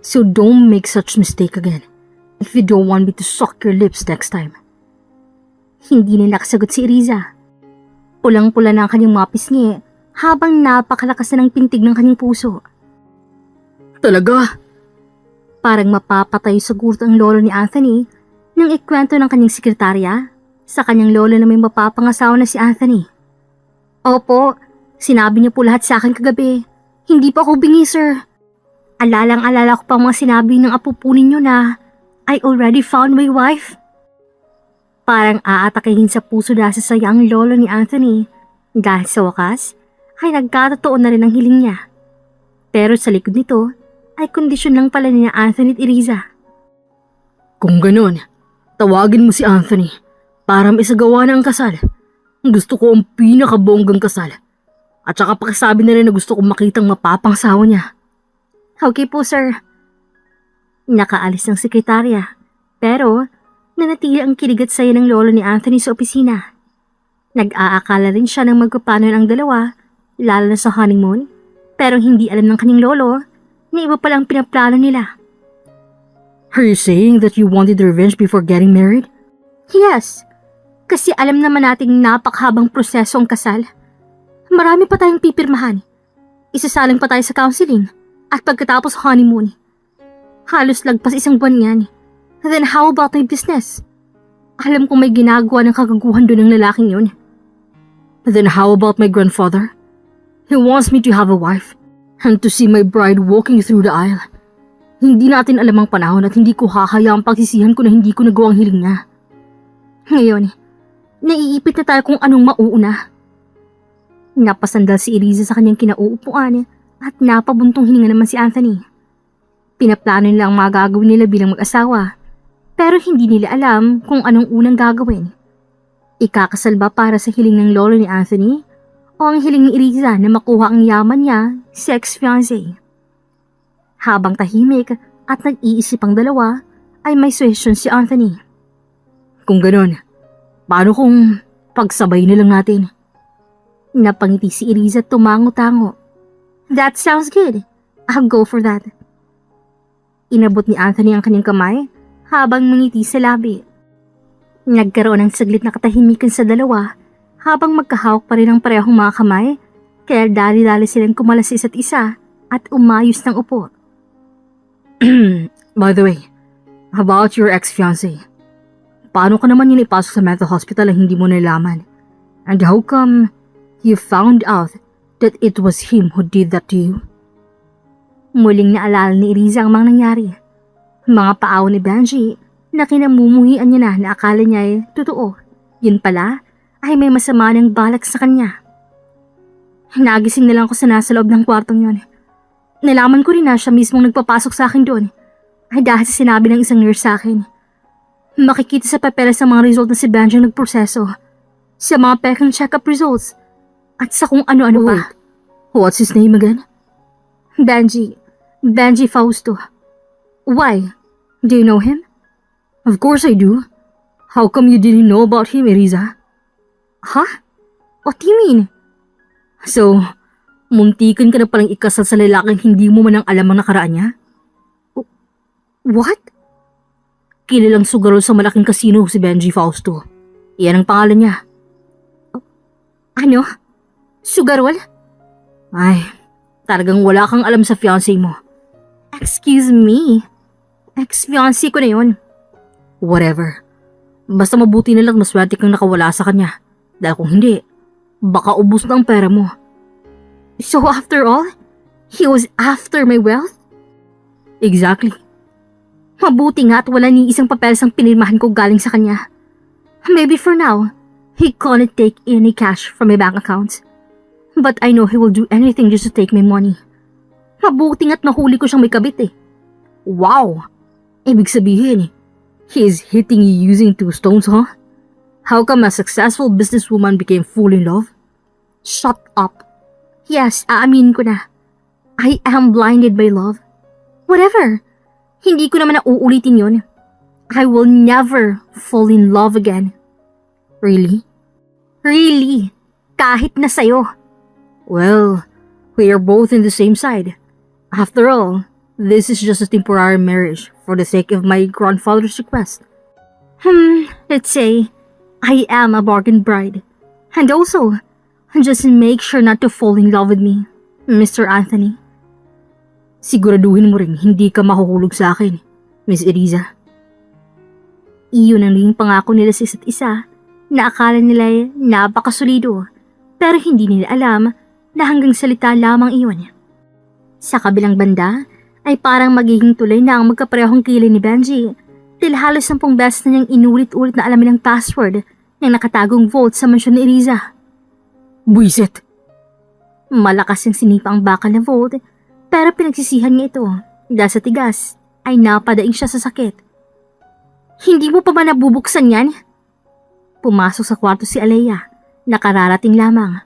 Speaker 2: So don't make such mistake again if you don't want me to suck your lips next time.
Speaker 1: Hindi nila nakasagot si Eriza. Pulang-pula na ang kanyang mga pisngi habang napakalakas na ng pintig ng kanyang puso.
Speaker 2: Talaga?
Speaker 1: Parang mapapatay sa gusto ang lolo ni Anthony nang ikwento ng kanyang sekretarya sa kanyang lolo na may mapapangasawa na si Anthony. Opo, sinabi niya po lahat sa akin kagabi. Hindi pa ako bingi, sir. Alalang-alala ko pa mga sinabi ng apo po ninyo na I already found my wife. Parang aatakihin sa puso dahil sa saya ang lolo ni Anthony dahil sa wakas ay nagkatotoo na rin ang hiling niya. Pero sa likod nito ay kondisyon lang pala ni Anthony at Eriza.
Speaker 2: Kung ganun, tawagin mo si Anthony para maisagawa na ang kasal. Gusto ko ang pinakabonggang kasal. At saka pakisabi na rin na gusto kong makitang mapapangsawa niya.
Speaker 1: Okay po, sir. Nakaalis ng sekretarya, pero nanatili ang kilig at saya ng lolo ni Anthony sa opisina. Nag-aakala rin siya ng magpapanon ang dalawa, lalo na sa honeymoon, pero hindi alam ng kanyang lolo na iba palang pinaplano nila.
Speaker 2: Are you saying that you wanted revenge before getting married?
Speaker 1: Yes, kasi alam naman nating napakahabang proseso ang kasal. Marami pa tayong pipirmahan. Isasalang pa tayo sa counseling at pagkatapos honeymoon. Halos lagpas isang buwan yan. Then how about my business? Alam kong may ginagawa ng kagaguhan doon ng lalaking yun.
Speaker 2: Then how about my grandfather? He wants me to have a wife and to see my bride walking through the aisle. Hindi natin alam ang panahon at hindi ko hahayaang pagsisihan ko na hindi ko nagawang hiling niya.
Speaker 1: Ngayon, naiipit na tayo kung anong mauuna. Napasandal si Eriza sa kanyang kinauupuan at napabuntong hininga naman si Anthony. Pinaplano nila ang mga gagawin nila bilang mag-asawa, pero hindi nila alam kung anong unang gagawin. Ikakasal ba para sa hiling ng lolo ni Anthony o ang hiling ni Eriza na makuha ang yaman niya si ex-fiancé? Habang tahimik at nag-iisip ang dalawa, ay may suggestion si Anthony.
Speaker 2: Kung ganon, paano kung pagsabay na lang natin?
Speaker 1: Napangiti si Eriza at tumango-tango. That sounds good. I'll go for that. Inabot ni Anthony ang kanyang kamay habang mangiti sa labi. Nagkaroon ng saglit na katahimikan sa dalawa habang magkahawak pa rin ang parehong mga kamay, kaya dali-dali silang kumalas sa isa't isa at umayos ng upo.
Speaker 2: By the way, about your ex-fiancé. Paano ka naman yun ipasok sa mental hospital na hindi mo nalaman? And how come you found out that it was him who did that to you?
Speaker 1: Muling naalala ni Eriza ang mga nangyari. Mga paaw ni Benji na kinamumuhian niya na akala niya ay totoo. Yun pala ay may masama ng balak sa kanya. Nagising na lang ako sa nasa loob ng kwartong yun. Nalaman ko rin na siya mismong nagpapasok sa akin doon ay dahil sa sinabi ng isang nurse sa akin. Makikita sa papeles sa mga result na si Benji ang nagproseso, sa mga pekang check-up results, at sa kung ano-ano pa.
Speaker 2: What's his name again?
Speaker 1: Benji Fausto. Why? Do you know him?
Speaker 2: Of course I do. How come you didn't know about him, Eriza?
Speaker 1: Huh? What do you mean?
Speaker 2: So, muntikan ka na palang ikasal sa lalaking hindi mo man ang alam ang nakaraan niya?
Speaker 1: What?
Speaker 2: Kilalang sugarol sa malaking kasino si Benji Fausto. Iyan ang pangalan niya.
Speaker 1: Ano? Sugarol?
Speaker 2: Ay, talagang wala kang alam sa fiancé mo.
Speaker 1: Excuse me. Ex-fiancé ko na yun.
Speaker 2: Whatever. Basta mabuti na lang maswerte kang nakawala sa kanya. Dahil kung hindi, baka ubos na ang pera mo.
Speaker 1: So after all, he was after my wealth?
Speaker 2: Exactly.
Speaker 1: Mabuti nga at wala ni isang papeles ang pinirmahan ko galing sa kanya. Maybe for now, he couldn't take any cash from my bank account. But I know he will do anything just to take my money. Mabuting at nahuli ko siyang may kabit eh.
Speaker 2: Wow! Ibig sabihin, he is hitting you using 2 stones, huh? How come a successful businesswoman became full in love?
Speaker 1: Shut up. Yes, aamin ko na. I am blinded by love. Whatever. Hindi ko naman na uulitin yun. I will never fall in love again.
Speaker 2: Really?
Speaker 1: Really? Kahit na sa'yo.
Speaker 2: Well, we are both in the same side. After all, this is just a temporary marriage for the sake of my grandfather's request.
Speaker 1: Let's say, I am a bargain bride. And also, just make sure not to fall in love with me, Mr. Anthony.
Speaker 2: Siguraduhin mo rin hindi ka mahuhulog sa akin, Miss Eriza.
Speaker 1: Iyon ang naging pangako nila sa isa't isa na akala nila ay napakasulido pero hindi nila alam na hanggang salita lamang iyon. Sa kabilang banda ay parang magiging tuloy na ang magkaparehong kilay ni Benji dahil halos 10 beses na niyang inulit-ulit na alamin ang password ng nakatagong vault sa mansyon ni Eriza.
Speaker 2: Buisit!
Speaker 1: Malakas yung sinipa ang bakal na vault pero pinagsisihan niya ito dahil sa tigas ay napadaing siya sa sakit. Hindi mo pa ba nabubuksan yan? Pumasok sa kwarto si Alea, nakararating lamang.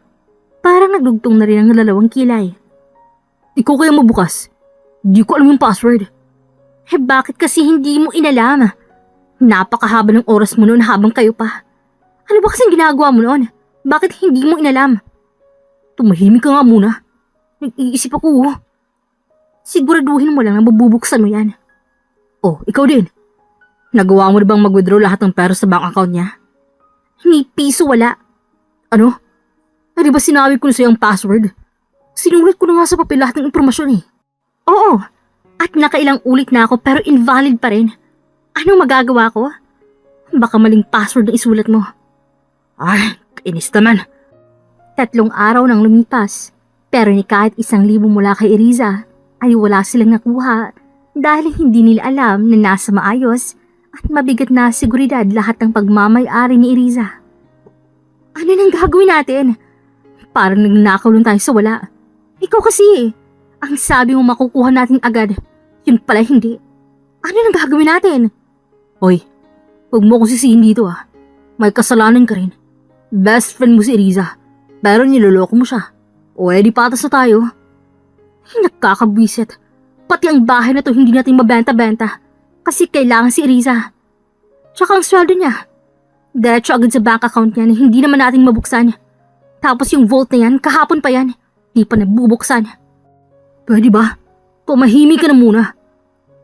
Speaker 1: Parang nagdugtong na rin ang 2 kilay.
Speaker 2: Ikaw kaya mabukas? Di ko alam yung password.
Speaker 1: Bakit kasi hindi mo inalam? Napakahaba ng oras mo noon habang kayo pa. Ano ba kasing ginagawa mo noon? Bakit hindi mo inalam?
Speaker 2: Tumahimik ka nga muna.
Speaker 1: Nag-iisip ako. Siguraduhin mo lang na mabubuksan mo yan.
Speaker 2: Oh, ikaw din. Nagawa mo na bang mag-withdraw lahat ng pera sa bank account niya?
Speaker 1: Ni piso wala.
Speaker 2: Ano? Ay di ba sinabi ko na sa'yo ang password? Sinulat ko na nga sa papel lahat ng impormasyon eh.
Speaker 1: Oo, at nakailang ulit na ako pero invalid pa rin. Anong magagawa ko? Baka maling password na isulat mo.
Speaker 2: Ay, kainis naman.
Speaker 1: 3 araw nang lumipas, pero ni kahit 1,000 mula kay Eriza ay wala silang nakuha dahil hindi nila alam na nasa maayos at mabigat na seguridad lahat ng pagmamay-ari ni Eriza. Ano nang gagawin natin? Parang nagnakaw lang tayo sa wala. Ikaw kasi, ang sabi mo makukuha natin agad, yun pala hindi. Ano nang gagawin natin?
Speaker 2: Hoy, huwag mo akong sisihin dito ah. May kasalanan ka rin. Best friend mo si Eriza, pero niloloko mo siya. O edi patas na tayo.
Speaker 1: Nakakabwisit. Pati ang bahay na to hindi natin mabenta-benta kasi kailangan si Eriza. Tsaka ang sweldo niya. Diretso agad sa bank account niya na hindi naman natin mabuksan. Tapos yung vault na yan, kahapon pa yan. Di pa nabubuksan.
Speaker 2: Pwede ba? Tumahimik ka na muna.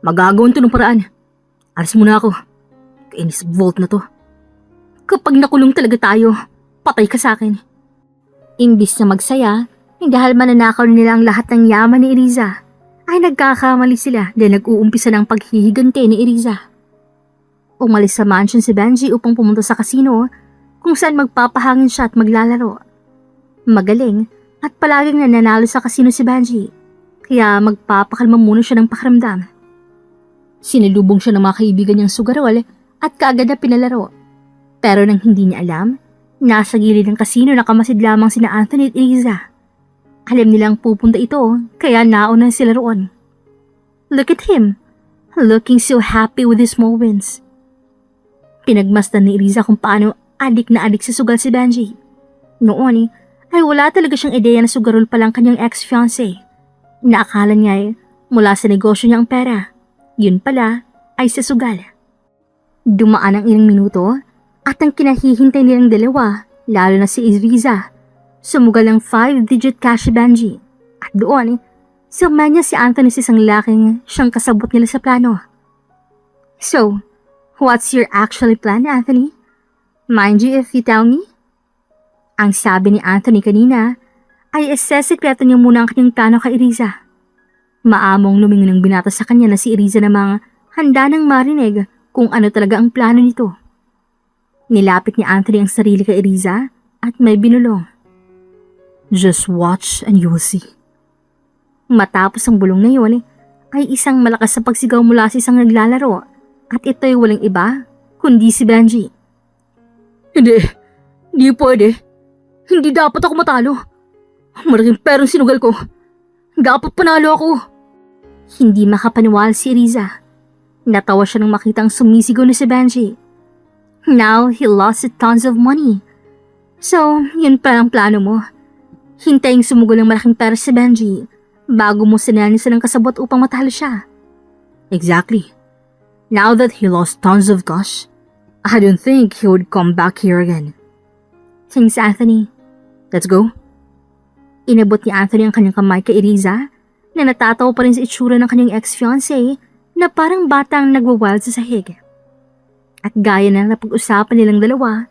Speaker 2: Magagawin to ng paraan. Alis muna ako. Kainis sa vault na to.
Speaker 1: Kapag nakulong talaga tayo, patay ka sa akin. Imbis na magsaya, dahil mananakaw nila ang lahat ng yaman ni Eriza, ay nagkakamali sila dahil nag-uumpisa ng paghihigante ni Eriza. Umalis sa mansion si Benji upang pumunta sa casino kung saan magpapahangin siya at maglalaro. Magaling at palaging nananalo sa casino si Benji, kaya magpapakalma muna siya ng pakiramdam. Sinilubong siya ng mga kaibigan niyang sugarol at kaagad na pinalaro. Pero nang hindi niya alam, nasa gilid ng casino nakamasid lamang sina Anthony at Eriza. Alam nilang pupunta ito, kaya nauna sila roon. Look at him, looking so happy with his small wins. Pinagmasdan ni Eriza kung paano adik na adik sa sugal si Benji. Noon ay wala talaga siyang ideya na sugarol palang kanyang ex-fiancé. Naakala niya ay mula sa negosyo niya ang pera. Yun pala ay sa sugal. Dumaan ang ilang minuto at ang kinahihintay nilang dalawa, lalo na si Eriza, sumugal ang 5-digit cash si Benji. At doon, sumanya si Anthony sa isang laking siyang kasabot nila sa plano. So, what's your actual plan, Anthony? Mind you if you tell me? Ang sabi ni Anthony kanina ay sekreto niya muna ang kanyang plano kay Eriza. Maamong lumingon ng binata sa kanya na si Eriza namang handa nang marinig kung ano talaga ang plano nito. Nilapit ni Anthony ang sarili kay Eriza at may binulong.
Speaker 2: Just watch and you'll see.
Speaker 1: Matapos ang bulong na yun, ay isang malakas na pagsigaw mula sa isang naglalaro at ito'y walang iba kundi si Benji.
Speaker 2: Hindi. Hindi pwede. Hindi dapat ako matalo. Malaking perang sinugal ko. Dapat panalo ako.
Speaker 1: Hindi makapaniwala si Riza. Natawa siya nang makitang sumisigaw na si Benji. Now, he lost tons of money. So, yun pa ang plano mo. Hintayin sumugol ng malaking pera si Benji bago mo sinanisan ng kasabot upang matalo siya.
Speaker 2: Exactly. Now that he lost tons of cash, I don't think he would come back here again.
Speaker 1: Thanks, Anthony.
Speaker 2: Let's go.
Speaker 1: Inabot ni Anthony ang kanyang kamay kay Riza na natatawa pa rin sa itsura ng kanyang ex-fiancé na parang batang nagwawild sa sahig. At gaya na napag-usapan nilang dalawa,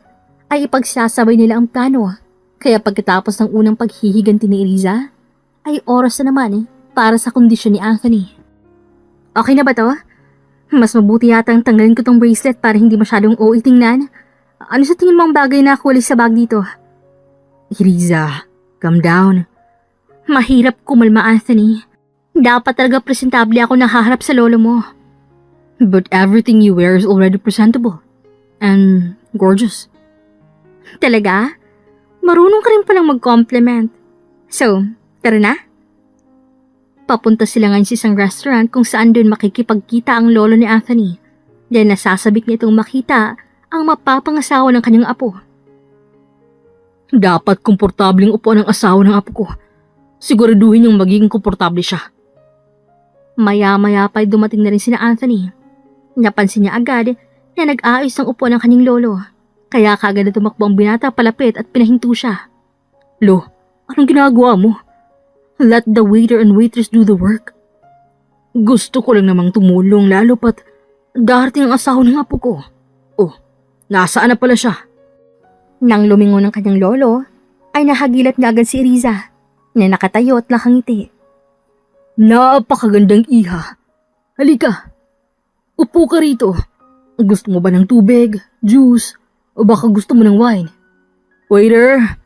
Speaker 1: ay ipagsasabay nila ang plano. Kaya pagkatapos ng unang paghihiganti ni Riza, ay oras na naman para sa kondisyon ni Anthony. Okay na ba to? Mas mabuti yata ang tanggalin ko tong bracelet para hindi masyadong OA tingnan. Ano sa tingin mo ang bagay na kuwalis sa bag dito?
Speaker 2: Riza, calm down.
Speaker 1: Mahirap kumalma, Anthony. Dapat talaga presentable ako nakaharap sa lolo mo.
Speaker 2: But everything you wear is already presentable. And gorgeous.
Speaker 1: Talaga? Marunong ka rin palang mag-compliment. So, tara na? Papunta sila ngayon sa isang restaurant kung saan doon makikipagkita ang lolo ni Anthony. Dahil nasasabik niya itong makita ang mapapangasawa ng kanyang apo.
Speaker 2: Dapat komportabling upuan ang asawa ng apo ko. Siguraduhin yung magiging komportable siya.
Speaker 1: Maya-maya pa'y dumating na rin sina Anthony. Napansin niya agad na nag-aayos ng upuan ng kanyang lolo. Kaya kagad na tumakbo ang binata palapit at pinahinto siya.
Speaker 2: Lo, anong ginagawa mo? Let the waiter and waitress do the work. Gusto ko lang namang tumulong lalo pat darating ang asawa ng apo ko. Oh, nasaan na pala siya?
Speaker 1: Nang lumingon ng kanyang lolo, ay nahagilat niya agad si Riza na nakatayo at nakangiti.
Speaker 2: Napakagandang iha. Halika, upo ka rito. Gusto mo ba ng tubig, juice, o baka gusto mo ng wine? Waiter!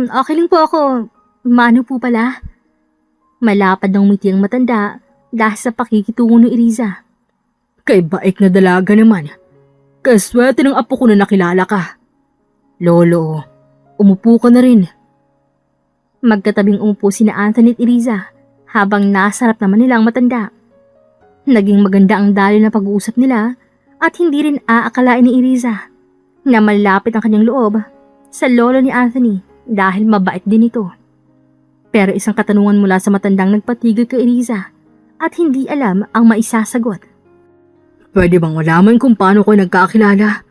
Speaker 1: Okay lang po ako. Mano po pala? Malapad ng umiti ang matanda dahil sa pakikitungo ni Riza.
Speaker 2: Kay baik na dalaga naman. Kaswerte ng apo ko na nakilala ka. Lolo, umupo ka na rin.
Speaker 1: Magkatabing umupo sina Anthony at Riza habang nasarap naman nila ang matanda. Naging maganda ang daloy na pag-uusap nila at hindi rin aakalain ni Riza na malapit ang kanyang loob sa lolo ni Anthony dahil mabait din ito. Pero isang katanungan mula sa matandang nagpatigil kay Riza at hindi alam ang maisasagot.
Speaker 2: Pwede bang malaman kung paano ko nagkakilala?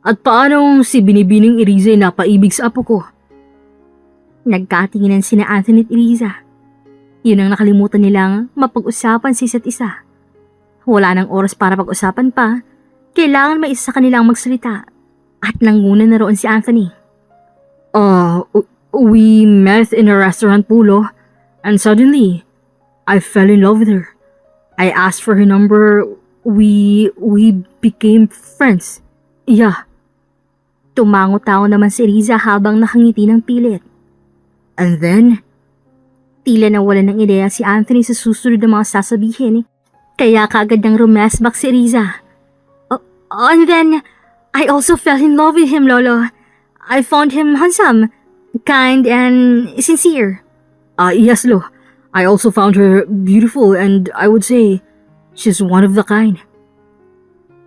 Speaker 2: At paano si Binibining Riza ay napaibig sa apo ko?
Speaker 1: Nagkatinginan sina Anthony at Riza. Yun ang nakalimutan nilang mapag-usapan sa isa't isa. Wala nang oras para pag-usapan pa, kailangan may isa sa kanilang magsalita. At nanguna na roon si Anthony.
Speaker 2: We met in a restaurant, Pulo, and suddenly, I fell in love with her. I asked for her number. We became friends. Yeah.
Speaker 1: Tumango-tango naman si Riza habang nakangiti ng pilit.
Speaker 2: And then,
Speaker 1: tila nawala ng ideya si Anthony sa susunod na mga sasabihin, kaya kaagad ng rumesbak si Riza. And then, I also fell in love with him, Lolo. I found him handsome, kind, and sincere.
Speaker 2: Yes, Lo. I also found her beautiful and I would say, she's one of the kind.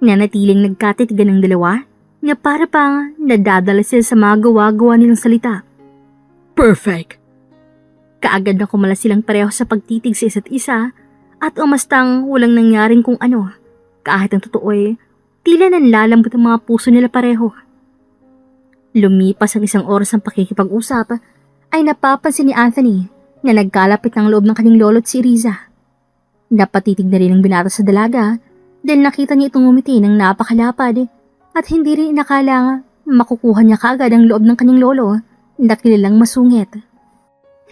Speaker 1: Nanatiling nagkatitigan ng dalawa na para pang nadadala sila sa mga gawa-gawa nilang salita.
Speaker 2: Perfect.
Speaker 1: Kaagad na kumala silang pareho sa pagtitig sa isa't isa at umastang walang nangyaring kung ano. Kahit ang totoo tila nanlalambot ang mga puso nila pareho. Lumipas ang isang oras ng pakikipag-usap ay napapansin ni Anthony na nagkalapit ng loob ng kanyang lolo at si Riza. Napatitig na rin ang binata sa dalaga dahil nakita niya itong umiti ng napakalapad at hindi rin inakala makukuha niya kaagad ang loob ng kanyang lolo na kilalang masungit.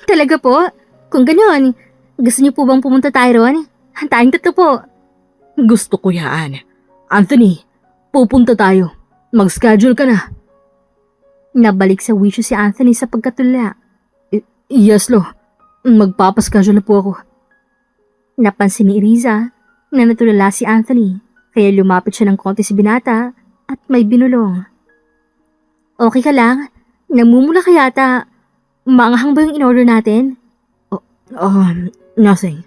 Speaker 1: Talaga po? Kung ganoon, gusto niyo po bang pumunta tayo ron? Tayong tatlo po.
Speaker 2: Gusto ko yan. Anthony, pupunta tayo. Mag-schedule ka na.
Speaker 1: Nabalik sa wisyo si Anthony sa pagkatula.
Speaker 2: Yes, Lo. Magpapaschedule na po ako.
Speaker 1: Napansin ni Riza na natulala si Anthony kaya lumapit siya ng konti sa binata at may binulong. Okay ka lang? Namumula ka yata. Maanghang ba yung in-order natin?
Speaker 2: Nothing.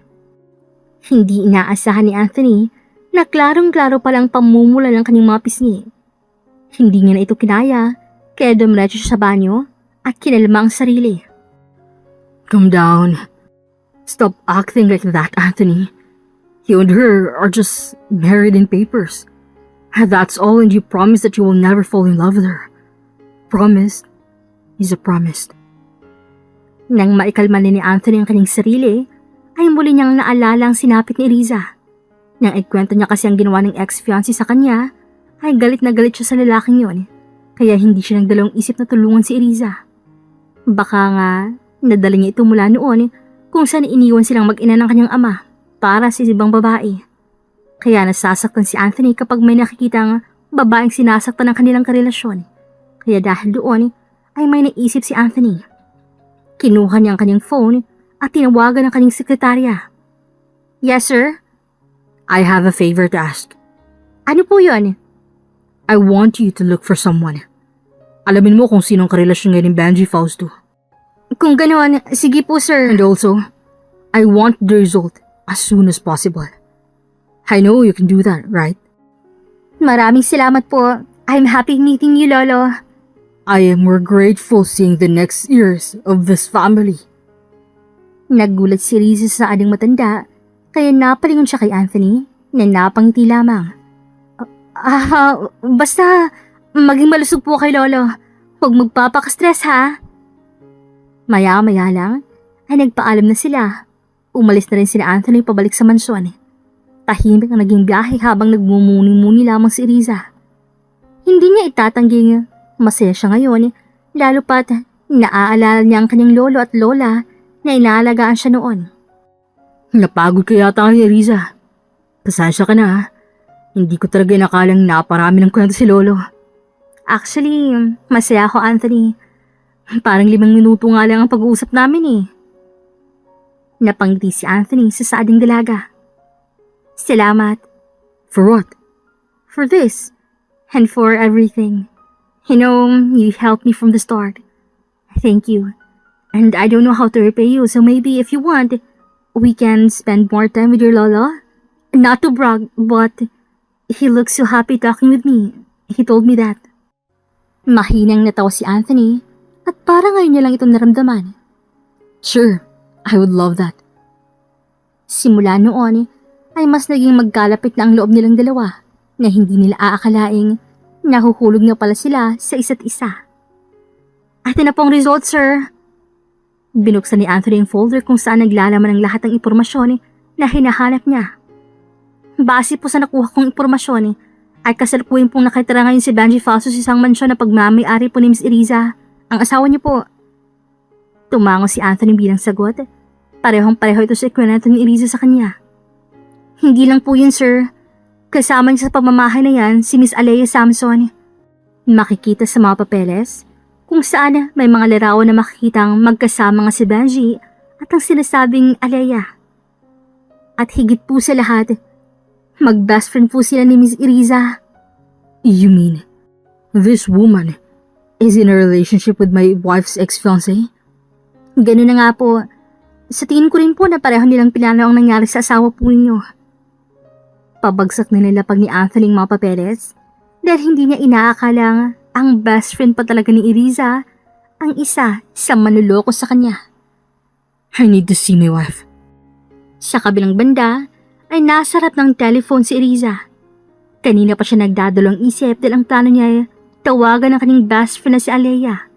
Speaker 1: Hindi inaasahan ni Anthony na klarong-klaro palang pamumula ng kanyang mga pisngi. Hindi niya na ito kinaya, kaya dumiretso siya sa banyo at kinalma ang sarili.
Speaker 2: Calm down. Stop acting like that, Anthony. You and her are just married in papers. That's all, and you promise that you will never fall in love with her. Promise is a promise.
Speaker 1: Nang maikalma ni Anthony ang kanyang sarili, ay muli niyang naalala ang sinapit ni Eliza. Nang ikwento niya kasi ang ginawa ng ex-fiancé sa kanya, ay galit na galit siya sa lalaking yon, kaya hindi siya nagdalawang isip na tulungan si Eliza. Baka nga, nadala niya ito mula noon kung saan iniwan silang mag-ina ng kanyang ama para sa ibang babae. Kaya nasasaktan si Anthony kapag may nakikitang babaeng sinasaktan ng kanilang karelasyon. Kaya dahil doon, ay may naisip si Anthony. Kinuha niya ang kanyang phone at tinawagan ang kanyang sekretarya. Yes, sir?
Speaker 2: I have a favor to ask.
Speaker 1: Ano po yun?
Speaker 2: I want you to look for someone. Alamin mo kung sinong karelasyon ngayon ni Benji Fausto.
Speaker 1: Kung ganoon, sige po, sir.
Speaker 2: And also, I want the result as soon as possible. I know you can do that, right?
Speaker 1: Maraming salamat po. I'm happy meeting you, Lolo.
Speaker 2: I am more grateful seeing the next years of this family.
Speaker 1: Naggulat si Riza sa ading matanda, kaya napalingon siya kay Anthony na napangiti lamang. Basta maging malusog po kay Lolo. Huwag magpapaka-stress, ha? Maya-maya lang ay nagpaalam na sila. Umalis na rin sila Anthony pabalik sa mansyon. Tahimik ang naging biyahe habang nagmumuni-muni lamang si Riza. Hindi niya itatangging masaya siya ngayon, lalo pat naaalala niya ang kanyang lolo at lola na inaalagaan siya noon.
Speaker 2: Napagod ka yata kay Riza. Pasensya ka na, ha? Hindi ko talaga inakalang naparami ng kwento si Lolo.
Speaker 1: Actually, masaya ako, Anthony. Parang 5 minuto nga lang ang pag-uusap namin eh. Napangiti si Anthony sa saading dalaga. Salamat.
Speaker 2: For what?
Speaker 1: For this. And for everything. You know, you helped me from the start. Thank you. And I don't know how to repay you, so maybe if you want, we can spend more time with your lolo. Not to brag, but he looks so happy talking with me. He told me that. Mahinang natawa si Anthony at parang ngayon niya lang ito naramdaman.
Speaker 2: Sure, I would love that.
Speaker 1: Simula noon ay mas naging magkalapit na ang loob nilang dalawa na hindi nila aakalaing nahuhulog na pala sila sa isa't isa. Ito na pong result, sir. Binuksan ni Anthony ang folder kung saan naglalaman ang lahat ng impormasyon na hinahanap niya. Base po sa nakuha kong impormasyon ay kasalukuyan pong nakitira ngayon si Benji Fausto sa isang mansyon na pagmamayari po ni Miss Eliza, ang asawa niyo po. Tumango si Anthony bilang sagot. Parehong-pareho ito sa ikwento ni Eliza sa kanya. Hindi lang po yun, sir. Kasama niya sa pamamahay na yan si Miss Alea Samson. Makikita sa mga papeles kung saan may mga larawan na makikitang magkasama nga si Benji at ang sinasabing Alea. At higit po sa lahat, mag-best friend po sila ni Miss Eliza.
Speaker 2: You mean, this woman is in a relationship with my wife's ex-fiancé?
Speaker 1: Ganun na nga po. Sa tingin ko rin po na pareho nilang pinano ang nangyari sa asawa po ninyo. Pabagsak na nilapag ni Anthony ang mga papeles dahil hindi niya inaakalang ang best friend pa talaga ni Eliza ang isa sa manluloko sa kanya.
Speaker 2: I need to see my wife.
Speaker 1: Sa kabilang banda ay nasa harap ng telephone si Eliza. Kanina pa siya nagdadalawang isip dahil ang plano niya ay tawagan ang kanyang best friend na si Alea.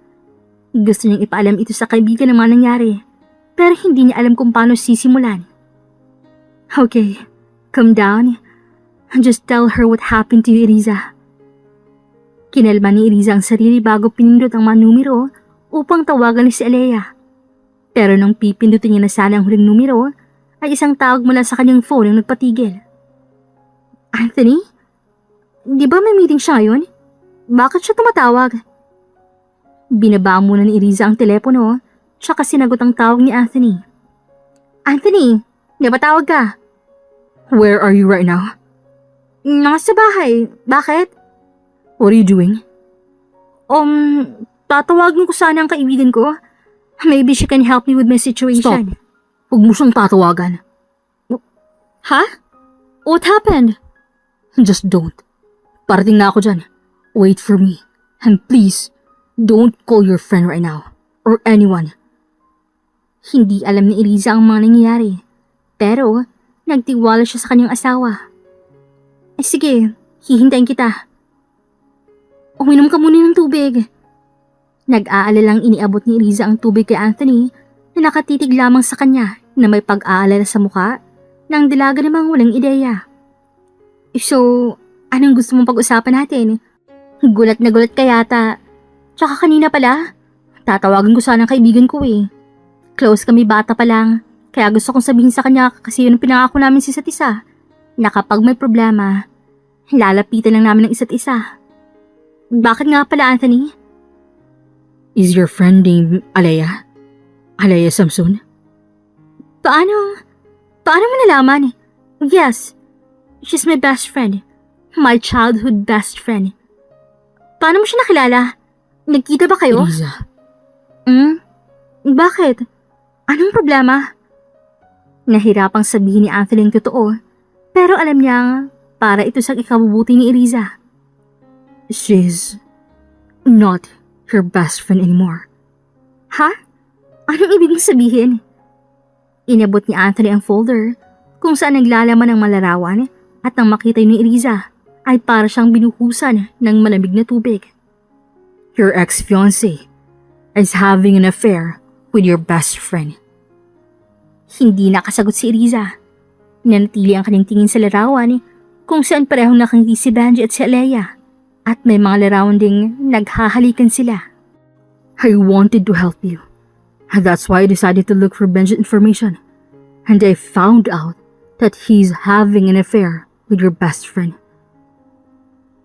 Speaker 1: Gusto niyang ipaalam ito sa kaibigan ng mga nangyari pero hindi niya alam kung paano sisimulan. Okay, calm down. Just tell her what happened to you, Eliza. Kinalma ni Eliza ang sarili bago pinindot ang mga numero upang tawagan ni si Alea. Pero nung pipindutin niya na sana ang huling numero, ay isang tawag mula sa kanyang phone ang nagpatigil. Anthony? Di ba may meeting siya ngayon? Bakit siya tumatawag? Binaba muna ni Eliza ang telepono, tsaka sinagot ang tawag ni Anthony. Anthony, napatawag ka?
Speaker 2: Where are you right now?
Speaker 1: Nasa bahay. Bakit?
Speaker 2: What are you doing?
Speaker 1: Tatawagin ko sana ang kaibigan ko. Maybe she can help me with my situation.
Speaker 2: Stop. Huwag mo siyang tatawagan.
Speaker 1: Ha? What happened?
Speaker 2: Just don't. Parating na ako dyan. Wait for me. And please, don't call your friend right now. Or anyone.
Speaker 1: Hindi alam ni Eriza ang mga nangyayari. Pero, nagtiwala siya sa kanyang asawa. Sige, hihintayin kita. Uminom ka muna ng tubig. Nag-aalalang iniabot ni Eriza ang tubig kay Anthony na nakatitig lamang sa kanya na may pag-aalala sa mukha nang dilaga namang walang ideya. So, anong gusto mong pag-usapan natin? Gulat na gulat ka yata. Tsaka kanina pala, tatawagin ko sana ang kaibigan ko eh. Close kami bata pa lang, kaya gusto kong sabihin sa kanya kasi yun ang pinangako namin sa isa't isa, na kapag may problema, lalapitan lang namin ng isa't isa. Bakit nga pala, Anthony?
Speaker 2: Is your friend named Alea? Alea Samson?
Speaker 1: Paano mo nalaman? Yes, she's my best friend. My childhood best friend. Paano mo siya nakilala? Nagkita ba kayo?
Speaker 2: Eriza,
Speaker 1: Bakit? Anong problema? Nahirapang sabihin ni Anthony ang totoo, pero alam niyang para ito sa ikabubuti ni Eriza.
Speaker 2: she's not your best friend anymore.
Speaker 1: Ha? Anong ibig mong sabihin? Inabot ni Anthony ang folder kung saan naglalaman ng malarawan at nang makita ni Eriza ay para siyang binuhusan ng malamig na tubig.
Speaker 2: Your ex-fiancé is having an affair with your best friend.
Speaker 1: Hindi nakasagot si Eriza. Nanatili ang kanyang tingin sa larawan kung saan parehong nakangiti si Benji at si Alea at may mga larawan ding naghahalikan sila.
Speaker 2: I wanted to help you. That's why I decided to look for Benji's information. And I found out that he's having an affair with your best friend.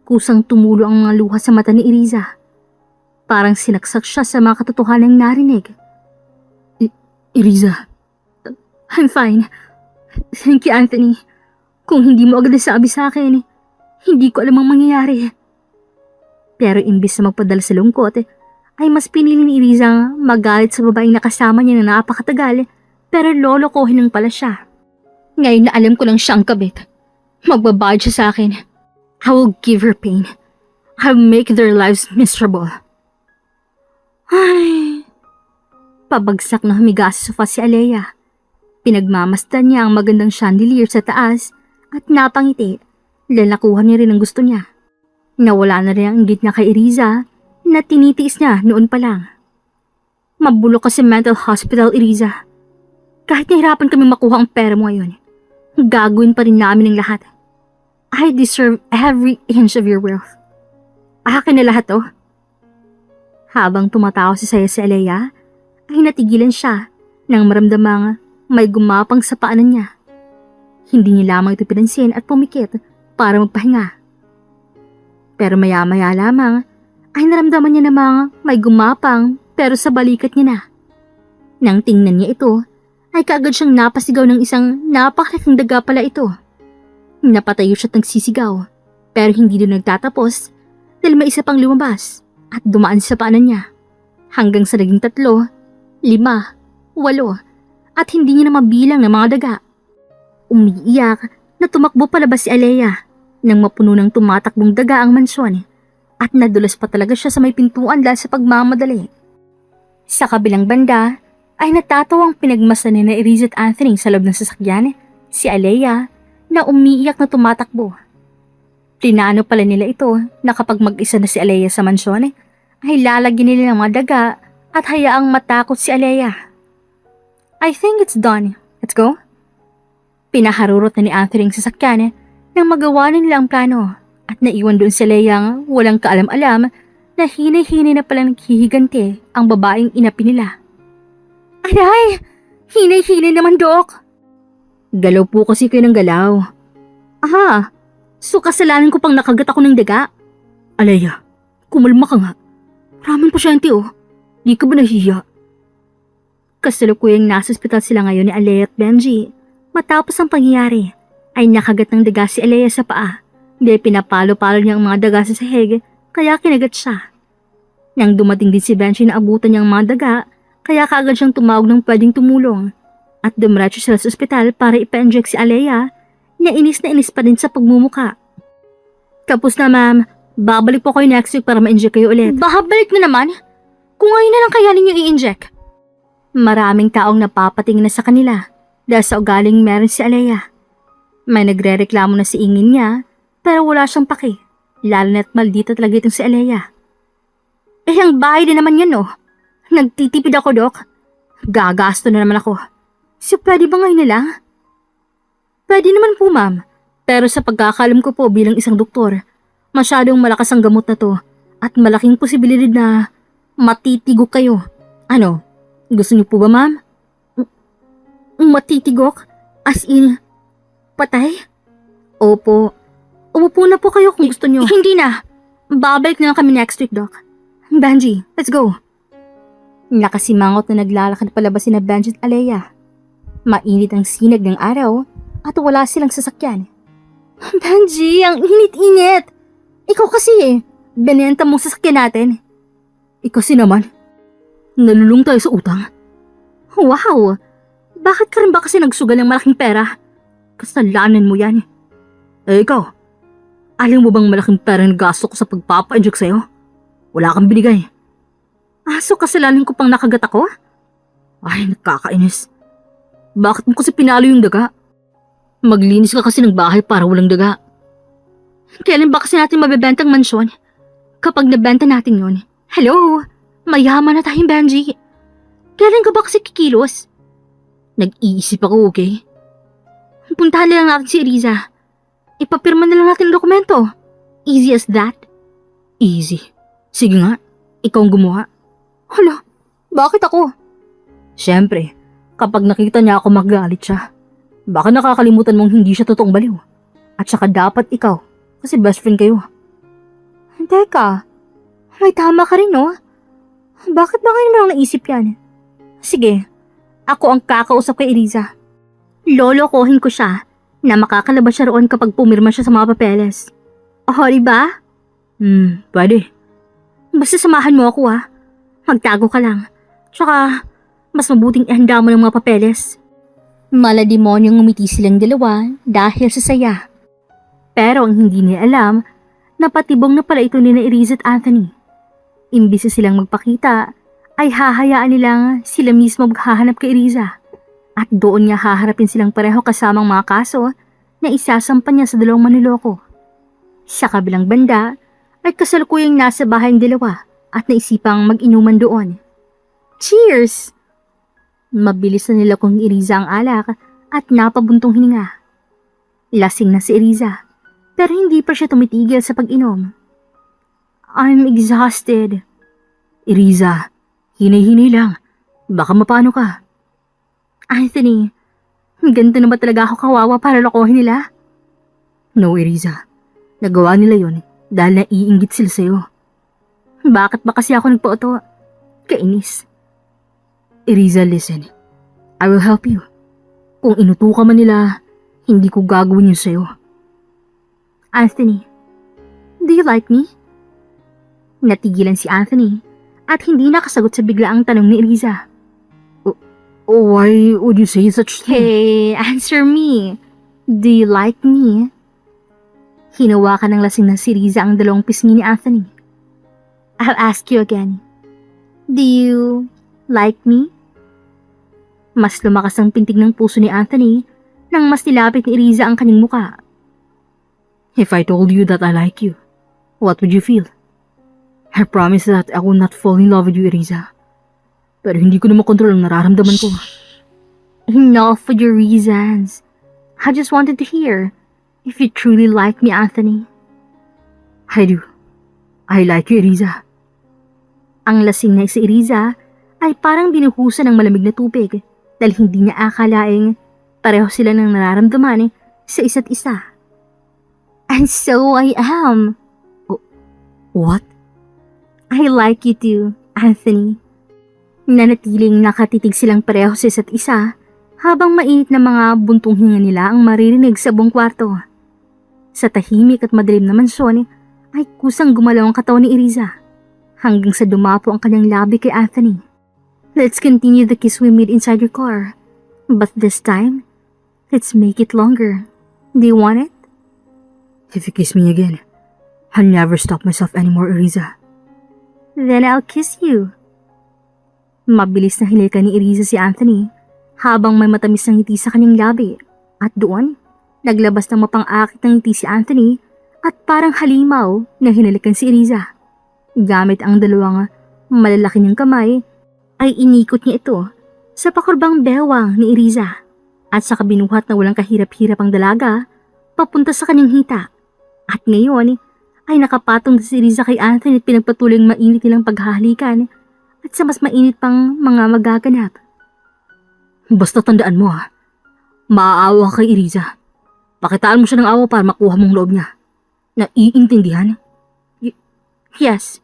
Speaker 1: Kusang tumulo ang mga luha sa mata ni Eriza. Parang sinaksak siya sa mga katotohanang narinig.
Speaker 2: Eriza,
Speaker 1: I'm fine. Thank you, Anthony. Kung hindi mo agad nasabi sa akin, hindi ko alam ang mangyayari. Pero imbis na magpadala sa lungkot, ay mas pinili ni Eriza magalit sa babaeng nakasama niya na napakatagal, pero lolokohin lang pala siya. Ngayon na alam ko lang siya ang kabit, magbabayad siya sa akin. I will give her pain. I'll make their lives miserable. Ay... Pabagsak na humiga sa sofa si Alea. Pinagmamasdan niya ang magandang chandelier sa taas at napangiti. Lalakuhan niya rin ang gusto niya. Nawala na rin ang inggit niya kay Eriza na tinitiis niya noon pa lang. Mabulok kasi mental hospital, Eriza. Kahit nahirapan kami makuha ang pera mo ngayon, gagawin pa rin namin ang lahat. I deserve every inch of your wealth. Akin na lahat to. Habang tumatawa si saya si Alea, ay natigilan siya nang maramdamang may gumapang sa paanan niya. Hindi niya lamang ito pinansin at pumikit para magpahinga. Pero maya-maya lamang ay naramdaman niya namang may gumapang pero sa balikat niya na. Nang tingnan niya ito, ay kaagad siyang napasigaw ng isang napakalaking daga pala ito. Napatayo siya at nagsisigaw, pero hindi doon nagtatapos dahil may isa pang lumabas at dumaan sa paanan niya. Hanggang sa naging 3, 5, 8 at hindi niya na mabilang ng mga daga. Umiiyak na tumakbo palabas si Alea nang mapuno ng tumatakbong daga ang mansyon at nadulas pa talaga siya sa may pintuan dahil sa pagmamadali. Sa kabilang banda ay natatawang pinagmasdan ni Eriza at Anthony sa loob ng sasakyan si Alea na umiiyak na tumatakbo. Plinano pala nila ito na kapag mag-isa na si Alea sa mansyon ay lalagyan nila ng mga daga at hayaang matakot si Alea. I think it's done. Let's go. Pinaharurot na ni Anthony ang sasakyan nang magawa na nila ang plano at naiwan doon si Alea walang kaalam-alam na hinay-hinay na palang naghihigante ang babaeng inapi nila. Aray! Hinay-hinay naman, Dok!
Speaker 2: Galaw po kasi kayo ng galaw.
Speaker 1: Aha! So kasalanan ko pang nakagat ako ng daga?
Speaker 2: Alea, kumalma ka nga. Maraming pasyente oh. Di ka ba nahihiya?
Speaker 1: Kasalukuyang nasa ospital sila ngayon ni Alea at Benji. Matapos ang pangyayari, ay nakagat ng daga si Alea sa paa. Dahil pinapalo-palo niya ang mga daga sa sahig, kaya kinagat siya. Nang dumating din si Benji na abutan niyang mga daga, kaya kaagad siyang tumawag ng pwedeng tumulong. At dumiretso sila sa ospital para ipa-inject si Alea na inis pa din sa pagmumuka. Tapos na ma'am, babalik po kayo next week para ma-inject kayo ulit. Babalik na naman? Kung ngayon na lang kaya ninyo i-inject? Maraming taong napapatingin na sa kanila dahil sa ugaling meron si Alea. May nagre-reklamo na si ingin niya pero wala siyang paki. Lalo na't maldita talaga itong si Alea. Eh ang bahay din naman yan oh. Nagtitipid ako, Dok. Gagasto na naman ako. So pwede ba ngayon na lang? Pwede naman po ma'am. Pero sa pagkakalam ko po bilang isang doktor, masyadong malakas ang gamot na to at malaking posibilidad na matitigok kayo. Ano? Gusto niyo po ba ma'am? Matitigok? As in, patay? Opo. Umupo na po kayo kung gusto niyo. Hindi na. Babalik na lang kami next week, Doc. Benji, let's go. Nakasimangot na naglalakad palabas sina Benji at Alea. Mainit ang sinag ng araw at wala silang sasakyan. Benji, ang init-init. Ikaw kasi binenta mong sasakyan natin.
Speaker 2: Kasi naman, nalulung tayo sa utang.
Speaker 1: Wow! Bakit ka rin ba kasi nagsugal ng malaking pera? Kasalanan mo yan.
Speaker 2: Ikaw, alam mo bang malaking pera ng gasto ko sa pagpapa-inject sa'yo? Wala kang binigay.
Speaker 1: So kasalanan ko pang nakagat ako?
Speaker 2: Ay, nakakainis. Bakit mo kasi pinalo yung daga? Maglinis ka kasi ng bahay para walang daga.
Speaker 1: Kailan ba kasi natin mabebenta ang mansyon? Kapag nabenta natin yon. Hello? Mayaman na tayong Benji. Kailan ka ba kasi kikilos?
Speaker 2: Nag-iisip ako, okay?
Speaker 1: Puntahan na lang natin si Eriza. Ipapirma na lang natin ang dokumento. Easy as that.
Speaker 2: Easy. Sige nga, ikaw ang gumawa.
Speaker 1: Hala, bakit ako?
Speaker 2: Siyempre, kapag nakita niya ako magalit siya. Baka nakakalimutan mong hindi siya totoong baliw. At saka dapat ikaw, kasi best friend kayo.
Speaker 1: Teka, may tama ka rin no? Bakit ba ngayon mo lang naisip yan? Sige, ako ang kakausap kay Eriza. Lolokohin ko siya na makakalabas siya roon kapag pumirma siya sa mga papeles. O, diba?
Speaker 2: Pwede.
Speaker 1: Basta samahan mo ako Magtago ka lang. Tsaka, mas mabuting ihanda mo ng mga papeles. Malademonyong ngumiti silang dalawa dahil sa saya. Pero ang hindi niya alam, napatibong na pala ito ni Eriza at Anthony. Imbis na silang magpakita, ay hahayaan nilang sila mismo maghahanap kay Eriza. At doon niya haharapin silang pareho kasamang mga kaso na isasampa niya sa dalawang manloloko. Sa kabilang banda, ay kasalukuyang nasa bahay ng dalawa at naisipang mag-inuman doon. Cheers! Mabilis na nila kung Eriza ang alak at napabuntong hininga. Lasing na si Eriza, pero hindi pa siya tumitigil sa pag-inom. I'm exhausted.
Speaker 2: Eriza, hinay-hinay lang. Baka mapano ka.
Speaker 1: Anthony, ganito na ba talaga ako kawawa para lokohin nila?
Speaker 2: No, Eriza. Nagawa nila yon dahil naiinggit sila sa'yo.
Speaker 1: Bakit ba kasi ako nagpauto? Kainis.
Speaker 2: Eriza, listen. I will help you. Kung inutukan man nila, hindi ko gagawin yun sa'yo.
Speaker 1: Anthony, do you like me? Natigilan si Anthony at hindi nakasagot sa biglaang tanong ni Eriza.
Speaker 2: Why would you say such thing?
Speaker 1: Hey, answer me. Do you like me? Hinawakan ng lasing na si Eriza ang dalawang pisngi ni Anthony. I'll ask you again. Do you like me? Mas lumakas ang pintig ng puso ni Anthony nang mas nilapit ni Eriza ang kanyang muka.
Speaker 2: If I told you that I like you, what would you feel? I promise that I will not fall in love with you, Eriza. Pero hindi ko na makontrol ang nararamdaman ko.
Speaker 1: Enough with your reasons. I just wanted to hear if you truly like me, Anthony.
Speaker 2: I do. I like you, Eriza.
Speaker 1: Ang lasing na si Eriza ay parang binuhusan ng malamig na tubig dahil hindi niya akalaing pareho sila ng nararamdaman sa isa't isa. And so I am.
Speaker 2: What?
Speaker 1: I like you too, Anthony. Nanatiling nakatitig silang pareho sa isa't isa habang mainit na mga buntong hinga nila ang maririnig sa buong kwarto. Sa tahimik at madilim na mansyon ay kusang gumalaw ang katawan ni Eriza. hanggang sa dumapo ang kanyang labi kay Anthony. Let's continue the kiss we made inside your car. But this time, let's make it longer. Do you want it?
Speaker 2: If you kiss me again, I'll never stop myself anymore, Eriza.
Speaker 1: Then I'll kiss you. Mabilis na hinilka ni Eriza si Anthony habang may matamis na ngiti sa kanyang labi. At doon, naglabas ng mapang-akit ng ngiti si Anthony at parang halimaw na hinalikan si Eriza. Gamit ang dalawang malalaki niyang kamay, ay inikot niya ito sa pakurbang bewang ni Eriza at saka binuhat na walang kahirap-hirap ang dalaga papunta sa kanyang hita. At ngayon ay nakapatong si Eriza kay Anthony at pinagpatuloy ang mainit nilang paghahalikan at sa mas mainit pang mga magaganap.
Speaker 2: Basta tandaan mo ha, maaawa ka kay Eriza. Pakitaan mo siya ng awa para makuha mong loob niya. Naiintindihan?
Speaker 1: Yes,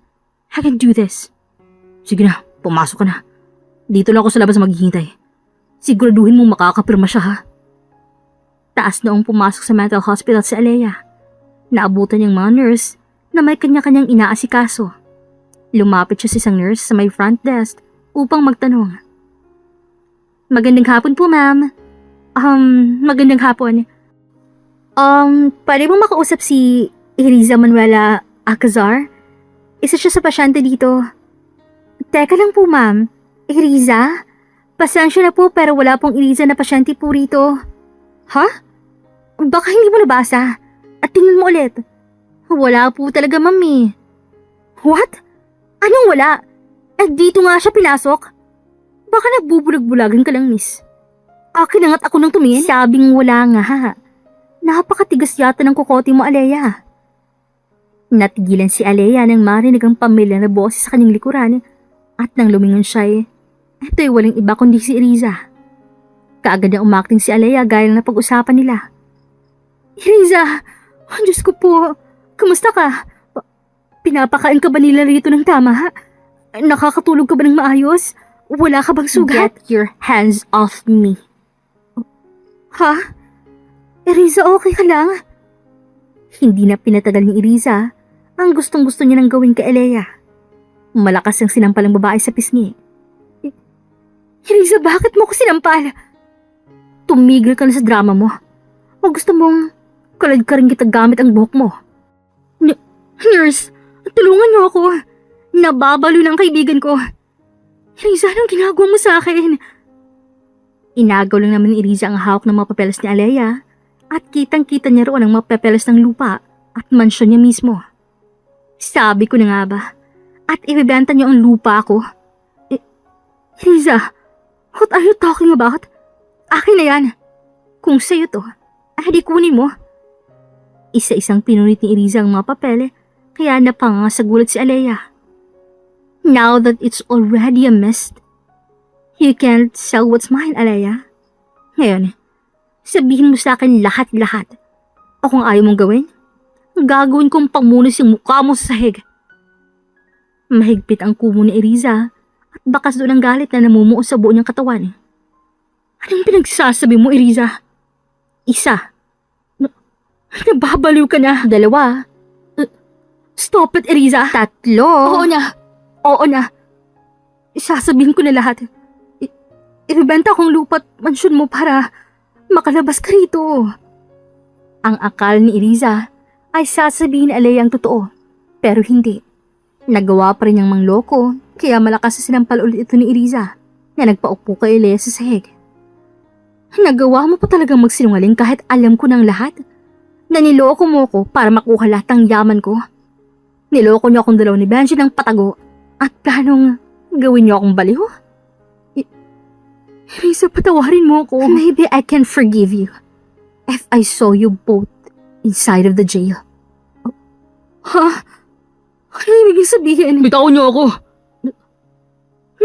Speaker 1: I can do this.
Speaker 2: Sige na, pumasok ka na. Dito lang ako sa labas maghihintay. Siguraduhin mong makakapirma siya ha.
Speaker 1: Taas noong pumasok sa mental hospital si Alea. Naabutan niyang mga nurse na may kanya-kanyang inaasikaso. Lumapit siya sa isang nurse sa may front desk upang magtanong. Magandang hapon po, ma'am. Magandang hapon. Pwede mo makausap si Eriza Manuela Alcazar? Isa siya sa pasyente dito. Teka lang po, ma'am. Eriza? Pasensya na po pero wala pong Eriza na pasyente po rito. Ha? Baka hindi mo nabasa. At tingnan mo ulit. Wala po talaga, mami. What? Anong wala? Dito nga siya pinasok. Baka nagbubulag-bulagan ka lang, miss. Akin na nga't ako nang tumingin. Sabing wala nga. Napakatigas yata ng kokote mo, Alea. Natigilan si Alea nang marinig ang pamilya na boses sa kanyang likuran at nang lumingon siya ito'y walang iba kundi si Eriza. Kaagad na umakting si Alea gaya na pag-usapan nila. Eriza! Oh, Diyos ko po! Kamusta ka? Pinapakain ka ba nila rito ng tama? Nakakatulog ka ba ng maayos? Wala ka bang sugat? Get your hands off me. Ha? Eriza, okay ka lang? Hindi na pinatagal ni Eriza ang gustong-gusto niya nang gawin kay Alea. Malakas ang sinampalang babae sa pisngi. Eriza, bakit mo ko sinampal? Tumigil ka na sa drama mo. O gusto mong kalad ka rin kita gamit ang buhok mo? Nurse, tulungan niyo ako. Nababalo ng kaibigan ko. Eriza, anong ginagawa mo sa akin? Inagaw lang naman ni Eriza ang hawak ng mga papeles ni Alea at kitang-kita niya roon ang mga papeles ng lupa at mansyon niya mismo. Sabi ko na nga ba? At ibibenta niyo ang lupa ko? Eriza, what are you talking about? Akin na yan. Kung sa'yo to, di kunin mo. Isa-isang pinunit ni Eriza ang mga papel kaya napangasagulat si Alea. Now that it's already a mess, you can't sell what's mine, Alea. Ngayon, sabihin mo sa akin lahat-lahat. O kung ayaw mong gawin, gagawin kong pamunas yung mukha mo sa sahig. Mahigpit ang kumo ni Eriza at bakas doon ang galit na namumuo sa buo niyang katawan. Anong pinagsasabi mo, Eriza? Isa. Nababaliw ka na. Dalawa. Stop it, Eriza. Tatlo. Oo na. Oo na. Sasabihin ko na lahat. Ibibenta kong lupa at mansyon mo para makalabas ka rito. Ang akal ni Eriza ay sasabihin ni Alea ang totoo. Pero hindi. Nagawa pa rin niyang mangloko kaya malakas na sinampal ulit ito ni Eriza na nagpaupo kay Alea sa sahig. Nagawa mo pa talagang magsinungaling kahit alam ko ng lahat? Na niloko mo ko para makuha lahat ng yaman ko? Niloko niyo akong dalaw ni Benji ng patago at planong gawin niyo akong baliw? Eriza, patawarin mo ako. Maybe I can forgive you if I saw you both inside of the jail. Ha? Ano ibig sabihin?
Speaker 2: Bitawan niyo ako!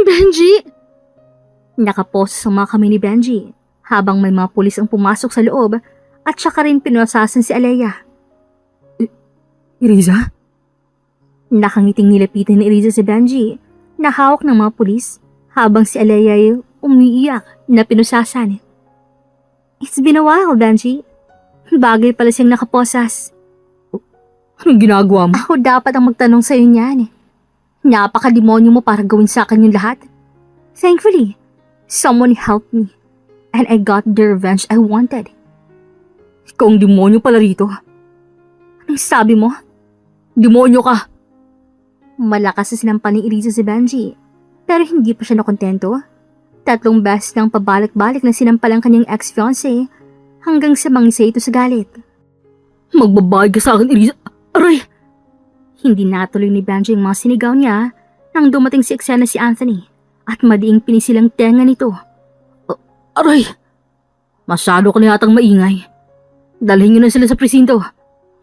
Speaker 1: Benji! Nakaposes ang mga kamay ni Benji habang may mga pulis ang pumasok sa loob at saka rin pinusasan si Alea.
Speaker 2: Eriza?
Speaker 1: Nakangiting nilapitan ni Eriza si Benji na hawak ng mga pulis habang si Alea ay umiiyak na pinusasan. It's been a while, Benji. Bagay pala siyang nakaposas.
Speaker 2: Anong ginagawa mo?
Speaker 1: Ako dapat ang magtanong sa'yo niyan. Napakademonyo mo para gawin sa akin yung lahat. Thankfully, someone helped me and I got the revenge I wanted.
Speaker 2: Ikaw ang demonyo pala rito.
Speaker 1: Anong sabi mo?
Speaker 2: Demonyo ka!
Speaker 1: Malakas na sinampan ni Eriza si Benji, pero hindi pa siya nakontento. 3 beses nang pabalik-balik na sinampal ang kanyang ex-fiancé hanggang sa mangisa ito sa galit.
Speaker 2: Magbabayad ka sa akin, Eriza. Aray!
Speaker 1: Hindi natuloy ni Benji ang mga sinigaw niya nang dumating si eksena si Anthony at madiing pinisilang tenga nito.
Speaker 2: Aray! Masyado ka na yatang maingay. Dalhin niyo na sila sa presinto.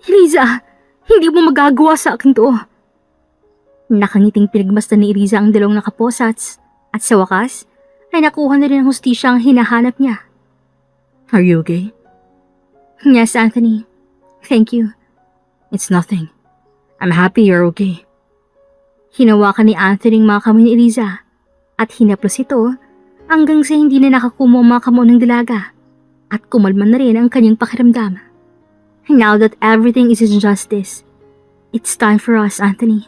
Speaker 1: Eriza, hindi mo magagawa sa akin to. Nakangiting pinagmasdan ni Eriza ang dalawang nakaposats at sa wakas ay nakuha na rin ang hustisya ang hinahanap niya.
Speaker 2: Are you okay?
Speaker 1: Yes, Anthony. Thank you.
Speaker 2: It's nothing. I'm happy you're okay.
Speaker 1: Hinawakan ni Anthony ang mga kamay ni Eriza at hinaplos ito hanggang sa hindi na nakakumo ang mga kamao ng dalaga at kumalma na rin ang kanyang pakiramdam. Now that everything is in justice, it's time for us, Anthony.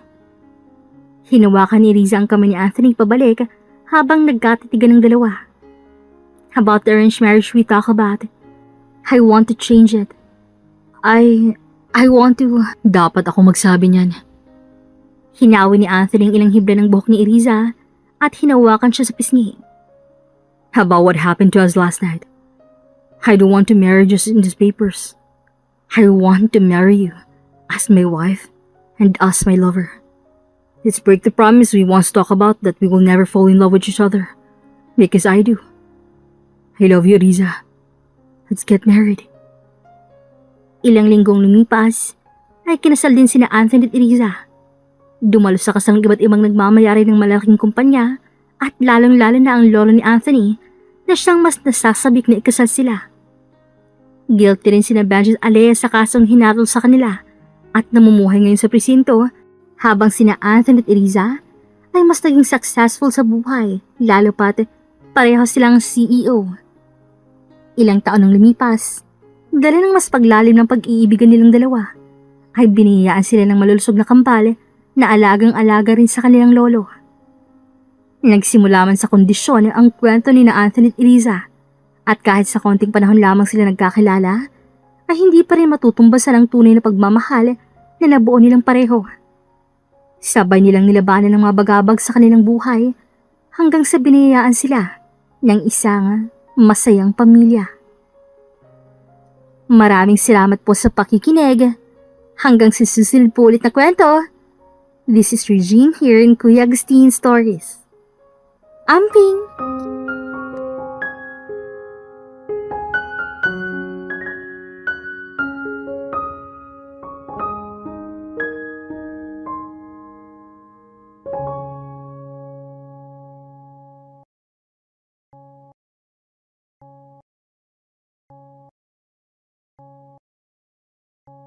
Speaker 1: Hinawakan ni Eriza ang kamay ni Anthony pabalik habang nagkatitigan ng dalawa. About the arranged marriage we talk about, I want to change it. I want to...
Speaker 2: Dapat ako magsabi niyan.
Speaker 1: Hinawi ni Anthony ang ilang hibla ng buhok ni Eriza at hinawakan siya sa pisngi.
Speaker 2: About what happened to us last night. I don't want to marry just in these papers. I want to marry you as my wife and as my lover. Let's break the promise we once talked about that we will never fall in love with each other. Because I do. I love you, Eriza. Let's get married.
Speaker 1: Ilang linggong lumipas, ay kinasal din sina Anthony at Eriza. Dumalo sa kasal ng iba't ibang nagmamayari ng malaking kumpanya at lalong-lalo na ang lolo ni Anthony na siyang mas nasasabik na ikasal sila. Guilty rin sina Benji at Alea sa kasong hinatol sa kanila at namumuhay ngayon sa presinto habang sina Anthony at Eriza ay mas naging successful sa buhay lalo pat pareho silang CEO. Ilang taon nang lumipas, dala ng mas paglalim ng pag-iibigan nilang dalawa, ay biniyayaan sila ng malulusog na kambal na alagang-alaga rin sa kanilang lolo. Nagsimula man sa kondisyon ang kwento ni na Anthony at Eriza, at kahit sa konting panahon lamang sila nagkakilala, ay hindi pa rin matutumbasan ang tunay na pagmamahal na nabuo nilang pareho. Sabay nilang nilabanan ng mga bagabag sa kanilang buhay hanggang sa biniyayaan sila ng isang masayang pamilya. Maraming salamat po sa pakikinig. Hanggang sa susunod po ulit na kwento. This is Regine here in Kuya Agustin Stories. Amping!